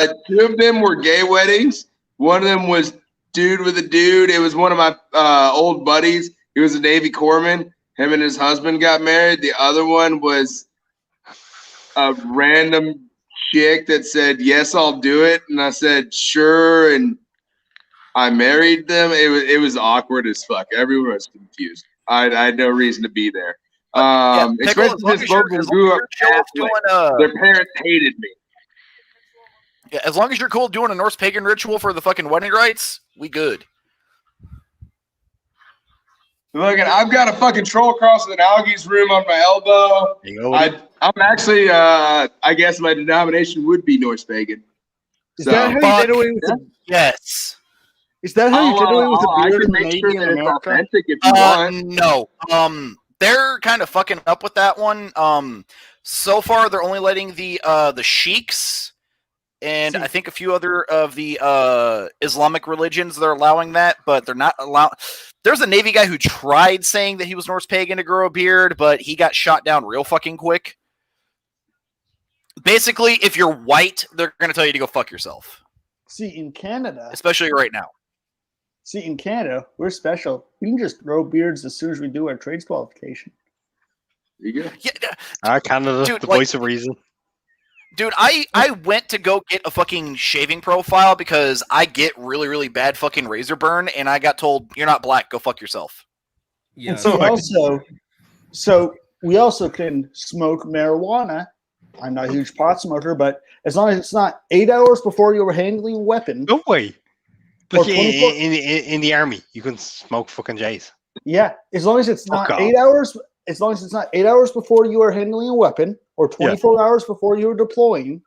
of? 2 of them were gay weddings. One of them was dude with a dude. It was one of my old buddies. He was a Navy corpsman. Him and his husband got married. The other one was a random chick that said, "Yes, I'll do it," and I said, "Sure," and I married them. It was awkward as fuck. Everyone was confused. I had no reason to be there. Especially since both of them grew up Catholic. Their parents hated me. Yeah, as long as you're cool doing a Norse pagan ritual for the fucking wedding rites, we good. Look, I've got a fucking troll across an algae's room on my elbow. I'm actually, I guess my denomination would be Norse pagan. Is that how you get away with it? Yes. Is that how you get away with the I beard can in the make Navy sure in that it's America? authentic if you want. No. They're kind of fucking up with that one. So far they're only letting the sheiks and I think a few other of the Islamic religions, they're allowing that, but they're not allowed. There's a Navy guy who tried saying that he was Norse pagan to grow a beard, but he got shot down real fucking quick. Basically, if you're white, they're going to tell you to go fuck yourself. See, in Canada, especially right now. See, in Canada, we're special. We can just grow beards as soon as we do our trades qualification. You go. Yeah, Canada, Dude, the like- voice of reason. dude, I went to go get a fucking shaving profile because I get really, really bad fucking razor burn, and I got told, you're not black, go fuck yourself. Yeah. And we also can smoke marijuana. I'm not a huge pot smoker, but as long as it's not 8 hours before you were handling a weapon, No way. Or Like 24 in the army, you can smoke fucking J's. yeah, as long as it's not Fuck off. 8 hours, as long as it's not 8 hours before you are handling a weapon or 24 hours before you are deploying,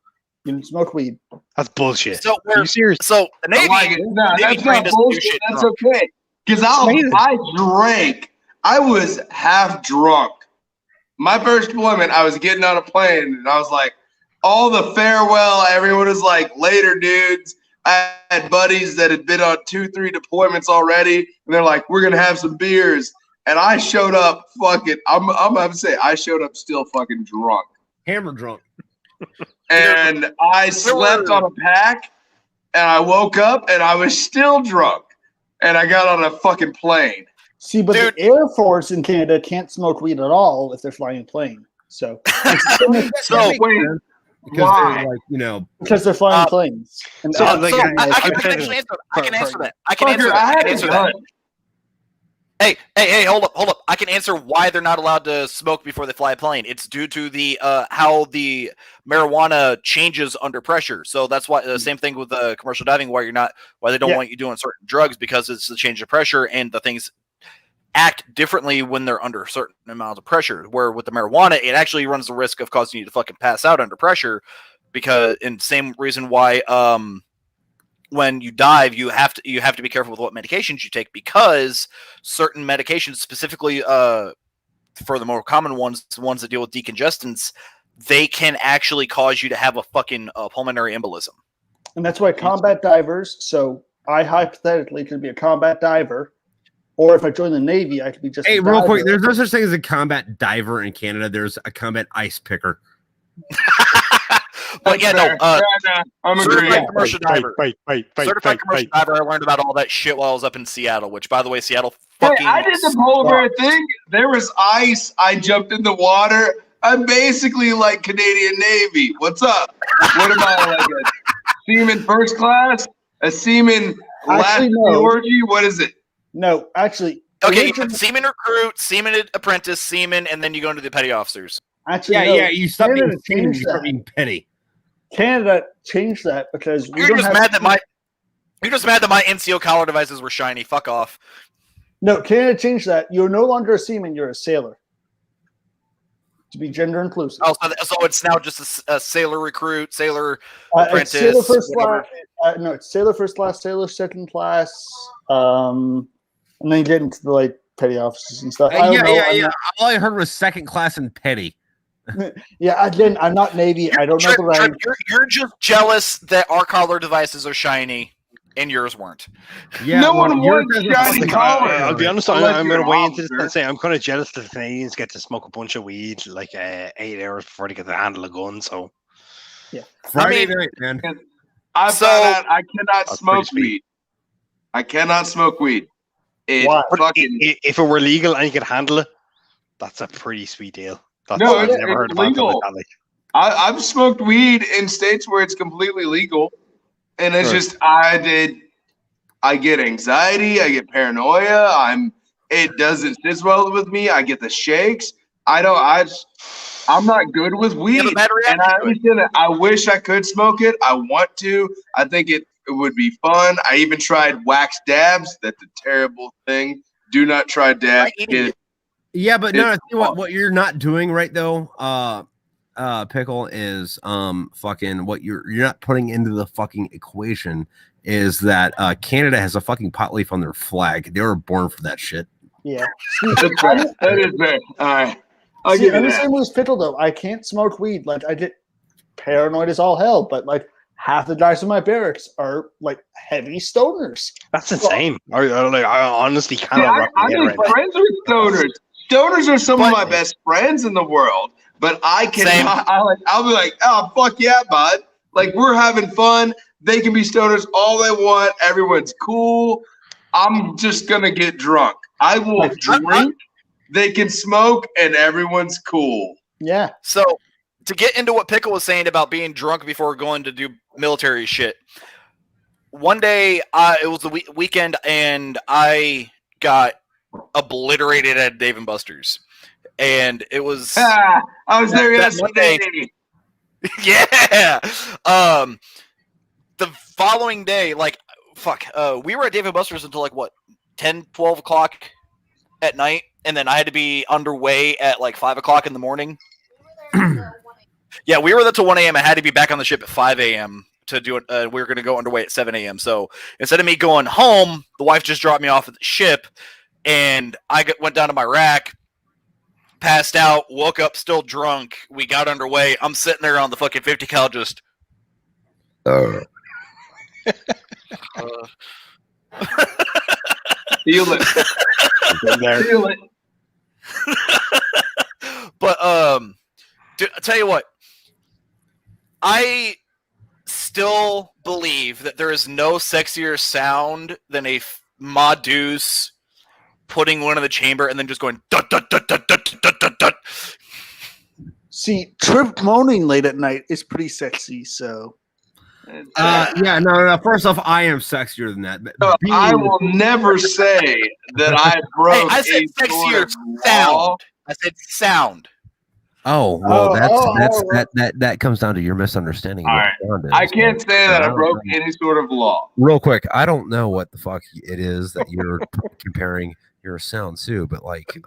you can smoke weed. That's bullshit. So Are we're you serious? so the I Navy. like it. No, Navy that's trained not us to do bullshit. shit That's drunk. okay. Because I drank. I was half drunk. My first deployment, I was getting on a plane, and I was like, all the farewell, everyone was like, later, dudes. I had buddies that had been on 2-3 deployments already, and they're like, we're going to have some beers. And I showed up fucking, I'm going to say, I showed up still fucking drunk. Hammer drunk. And I slept on a pack, and I woke up, and I was still drunk. And I got on a fucking plane. See, but Dude. the Air Force in Canada can't smoke weed at all if they're flying a plane. So So Wait, Because why? they're like, you know, because they're flying planes. And so, I like, can I- actually answer. I can answer that. I can answer Fucker, that. I I can had answer a that. gun. Hey, hold up. I can answer why they're not allowed to smoke before they fly a plane. It's due to the how the marijuana changes under pressure. So that's why the same thing with the commercial diving, why they don't Yeah. want you doing certain drugs, because it's the change of pressure and the things act differently when they're under certain amounts of pressure. Where with the marijuana, it actually runs the risk of causing you to fucking pass out under pressure, because and same reason why when you dive, you have to be careful with what medications you take, because certain medications, specifically for the more common ones, the ones that deal with decongestants, they can actually cause you to have a fucking pulmonary embolism. And that's why combat divers. So I hypothetically could be a combat diver, or if I join the Navy, I could be just. hey, a real quick, diver. there's no such thing as a combat diver in Canada. There's a combat ice picker. But yeah, Fair. no. I'm Certified agreeing. commercial diver. Certified Fight. commercial diver. I learned about all that shit while I was up in Seattle. Which, by the way, Seattle Hey, fucking. I did the polar bear thing. There was ice. I jumped in the water. I'm basically like Canadian Navy. What's up? What about like a seaman first class? A seaman last Actually, no. orgy? What is it? No, actually. Okay, you originally- got seaman recruit, seaman apprentice, seaman, and then you go into the petty officers. Actually, Yeah, no. yeah. You stop being Canada seen, changed you start that. being petty. Canada changed that because we You're don't just have. mad that my NCO collar devices were shiny. Fuck off. No, Canada changed that. You're no longer a seaman. You're a sailor. To be gender inclusive. Oh, so it's now just a sailor recruit, sailor It's apprentice. sailor first whatever. class. No, it's sailor first class, sailor second class, and then you get into the like petty officers and stuff. I don't know. I'm not- All I heard was second class and petty. yeah, again, I'm not Navy. I don't know the rank. You're just jealous that our collar devices are shiny and yours weren't. Yeah, No one yours wants has a shiny fucking collar. I'll be honest. Unless I'm you're going to an weigh into this officer. and say I'm kind of jealous that the Canadians get to smoke a bunch of weed like 8 hours before they get to handle a gun. So Friday I mean- night, man. I So- found out I cannot That's smoke pretty sweet. weed. I cannot smoke weed. It Why? But fucking if it were legal and you could handle it, that's a pretty sweet deal. That's, No, I've it's never heard about legal. that. Like, I've smoked weed in states where it's completely legal, and it's Right. just I get anxiety, I get paranoia. It doesn't sit well with me. I get the shakes. I'm not good with You weed, have a bad and I reaction to it. understand it. I wish I could smoke it. I want to. I think it would be fun. I even tried wax dabs. That's a terrible thing. Do not try dabs, Like eating kids. Yeah, but no, I It's see what you're not doing right though, Pickle, is fucking what you're not putting into the fucking equation is that Canada has a fucking pot leaf on their flag. They were born for that shit. Yeah. That's fair. That is fair. All right. I'll See, give you I'm the that. same as Pickle though. I can't smoke weed. Like I get paranoid as all hell, but like half the guys in my barracks are like heavy stoners. that's insane. I honestly See, cannot wrap my I'm head around that. friends with stoners. Stoners are some of But- my best friends in the world, but I Same. cannot. I'll be like, oh fuck yeah, bud! Like we're having fun. They can be stoners all they want. Everyone's cool. I'm just gonna get drunk. I will Like, drink they can smoke, and everyone's cool. Yeah. So to get into what Pickle was saying about being drunk before going to do military shit, one day it was the weekend, and I got obliterated at Dave & Buster's, and it was I was there that yesterday. yeah. The following day, like, we were at Dave & Buster's until like, 10, 12 o'clock at night, and then I had to be underway at like 5 o'clock in the morning. Yeah, we were there till 1 a.m. I had to be back on the ship at 5 a.m. to do it. We were going to go underway at 7 a.m. So instead of me going home, the wife just dropped me off at the ship, and I went down to my rack, passed out, woke up still drunk. We got underway. I'm sitting there on the fucking 50 cal just. Feel it. Feel it. But dude, I tell you what, I still believe that there is no sexier sound than a Madeuse putting one in the chamber and then just going dut dut dut dut dut dut dut dut. See, Trip moaning late at night is pretty sexy. So Yeah, no. First off, I am sexier than that. I will never say that I broke. Hey, I said a sort sexier of sound. law. I said sound. Oh well, right. that comes down to your misunderstanding. All Of right. what sound is. I can't say that I broke don't- any sort of law. Real quick, I don't know what the fuck it is that you're comparing your sound to, but like,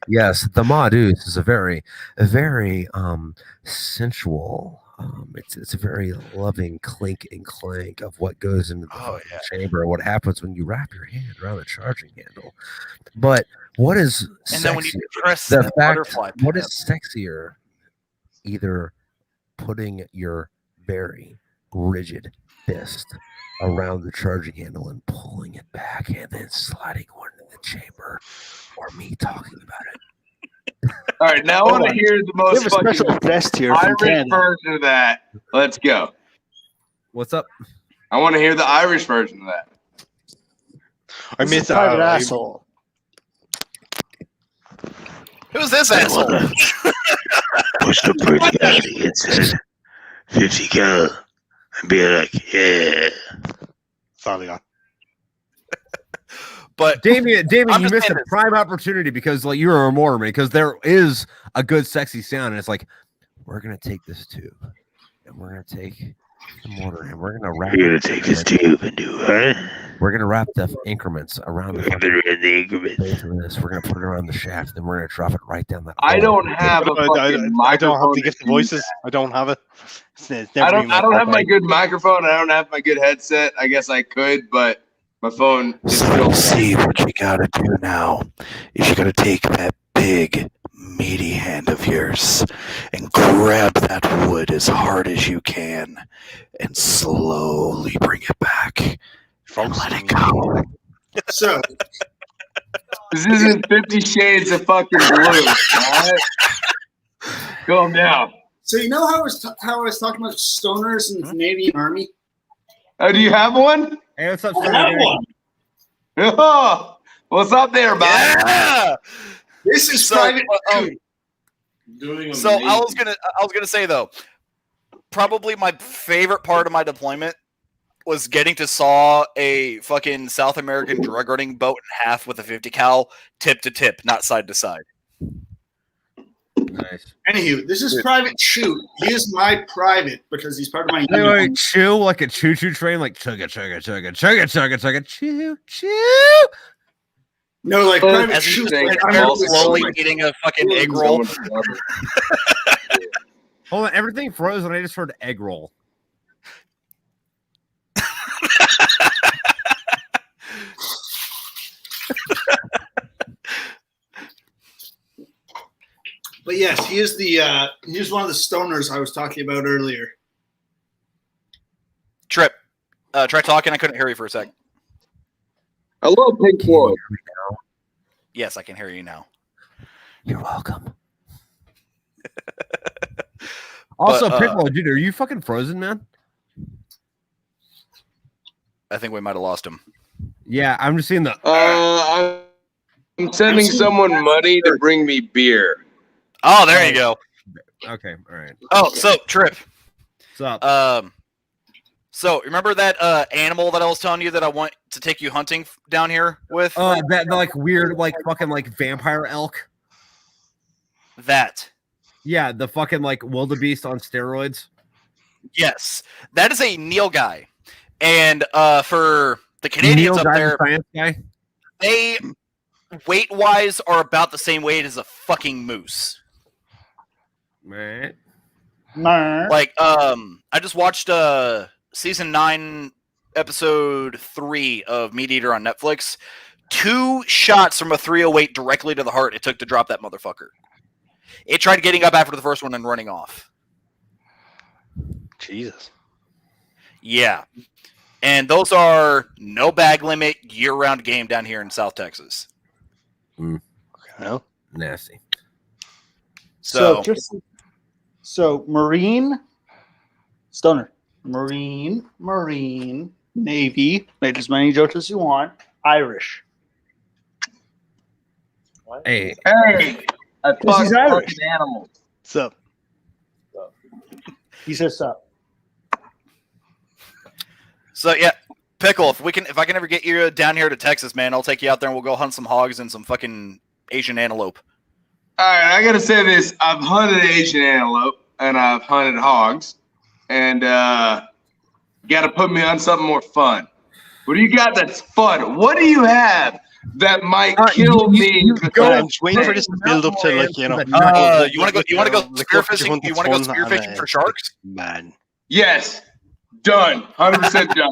yes, the Madeuse is a very sensual. It's a very loving clink and clank of what goes into the Oh, fucking chamber. What happens when you wrap your hand around the charging handle? But what is And then when you sexy- press the the fact butterfly what pin. is sexier, either putting your very rigid fist around the charging handle and pulling it back and then sliding one in the chamber, or me talking about it? All right, now I want to hear the we most have a special fucking guest here from Irish Canada. version of that. Let's go. What's up? I want to hear the Irish version of that. I This miss is a private asshole. Who's this asshole? Push the pretty daddy and said 50 cal and be like, yeah. Sorry, God. But Damien, I'm you just missed saying a this. prime opportunity because like you're a Mormon, because there is a good sexy sound, and it's like We're gonna take this tube and we're gonna take the mortar and we're gonna wrap. You're gonna it take this in- tube and do what? We're gonna wrap the increments around the We're gonna fucking in the increment. base of this. We're gonna put it around the shaft, then we're gonna drop it right down that. I hole. don't have a I fucking don't have microphone the to gift of do voices. that. I don't have it. It's I never don't. been I don't have my forte. good microphone. I don't have my good headset. I guess I could, but my phone is still. See what you gotta do now is you gotta take that big meaty hand of yours and grab that wood as hard as you can and slowly bring it back and Folks, let it go. So, This isn't 50 Shades of fucking blue. All right, calm down. so you know how I was talking about stoners in the Canadian Army? Oh, do you have one? hey, what's up, I have Sonny? one. Oh, what's up there, bud? yeah. This is So, private. um, Doing So I was gonna say though, probably my favorite part of my deployment was getting to saw a fucking South American drug running boat in half with a 50 cal tip to tip, not side to side. Nice. Anywho, this is private shoot. He is my private because he's part of my Wait, union. chew like a choo-choo train, like chugga chugga chugga chugga chugga chugga choo choo. No, like Well, private As shoot. saying, Like, I'm I'm also slowly like, eating a fucking egg roll. Hold on, everything froze, and I just heard egg roll. but yes, he is the he's one of the stoners I was talking about earlier. Trip, try talking. I couldn't hear you for a sec. Hello, Pink Can you Floyd. hear me now? Yes, I can hear you now. You're welcome. Also, But, Piccolo, dude, are you fucking frozen, man? I think we might have lost him. Yeah, I'm just seeing the. I'm sending someone money to bring me beer. Oh, there you go. Okay, all right. Oh, so Trip. What's up? So remember that animal that I was telling you that I want to take you hunting down here with? That like weird, like fucking like vampire elk. That. Yeah, the fucking like wildebeest on steroids. Yes, that is a Neil guy, and for the Canadians up there, science guy. they weight-wise are about the same weight as a fucking moose. Right. Like, I just watched season 9, episode 3 of Meat Eater on Netflix. 2 shots from a 308 directly to the heart it took to drop that motherfucker. It tried getting up after the first one and running off. Jesus. Yeah. And those are no bag limit, year-round game down here in South Texas. Well, Nasty. So Marine, Stoner, Marine, Navy, make as many jokes as you want. Irish. Hey, I Because he's fuck Irish. fucking animals. what's up? He says so. So yeah, Pickle, if I can ever get you down here to Texas, man, I'll take you out there and we'll go hunt some hogs and some fucking Asian antelope. All right, I gotta say this: I've hunted Asian antelope and I've hunted hogs, and gotta put me on something more fun. What do you got that's fun? What do you have that might kill me? I'm just waiting for this to build up to like you know. You want to go spearfishing? You want to go spearfishing for sharks? Man. Yes, done, 100% done.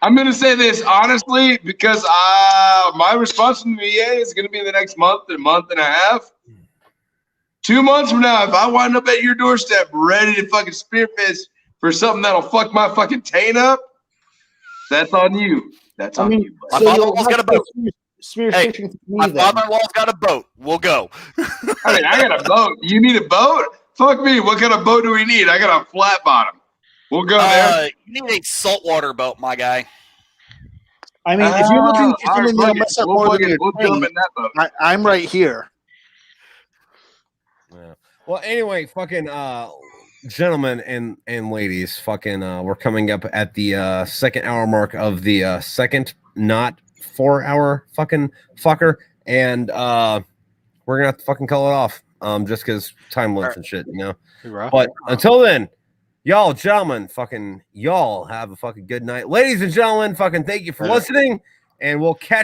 I'm gonna say this honestly because my response from the VA is gonna be in the next month and a half. 2 months from now, if I wind up at your doorstep ready to fucking spearfish for something that'll fuck my fucking taint up, that's on you. That's on you. My buddy. father-in-law's got a boat. Hey, My father-in-law's got a boat. We'll go. I mean, I got a boat. You need a boat? Fuck me. What kind of boat do we need? I got a flat bottom. We'll go there. You need a saltwater boat, my guy. I mean, if you're looking for all right, something fuck that'll it. mess up We'll more fucking- than your we'll jump tank, in that boat. I'm right here. Yeah. Well, anyway, fucking gentlemen and ladies, fucking we're coming up at the second hour mark of the second not 4 hour fucking fucker, and we're gonna have to fucking call it off just because time limits and shit, you know. But until then, y'all gentlemen, fucking y'all have a fucking good night. Ladies and gentlemen, fucking thank you for listening, and we'll catch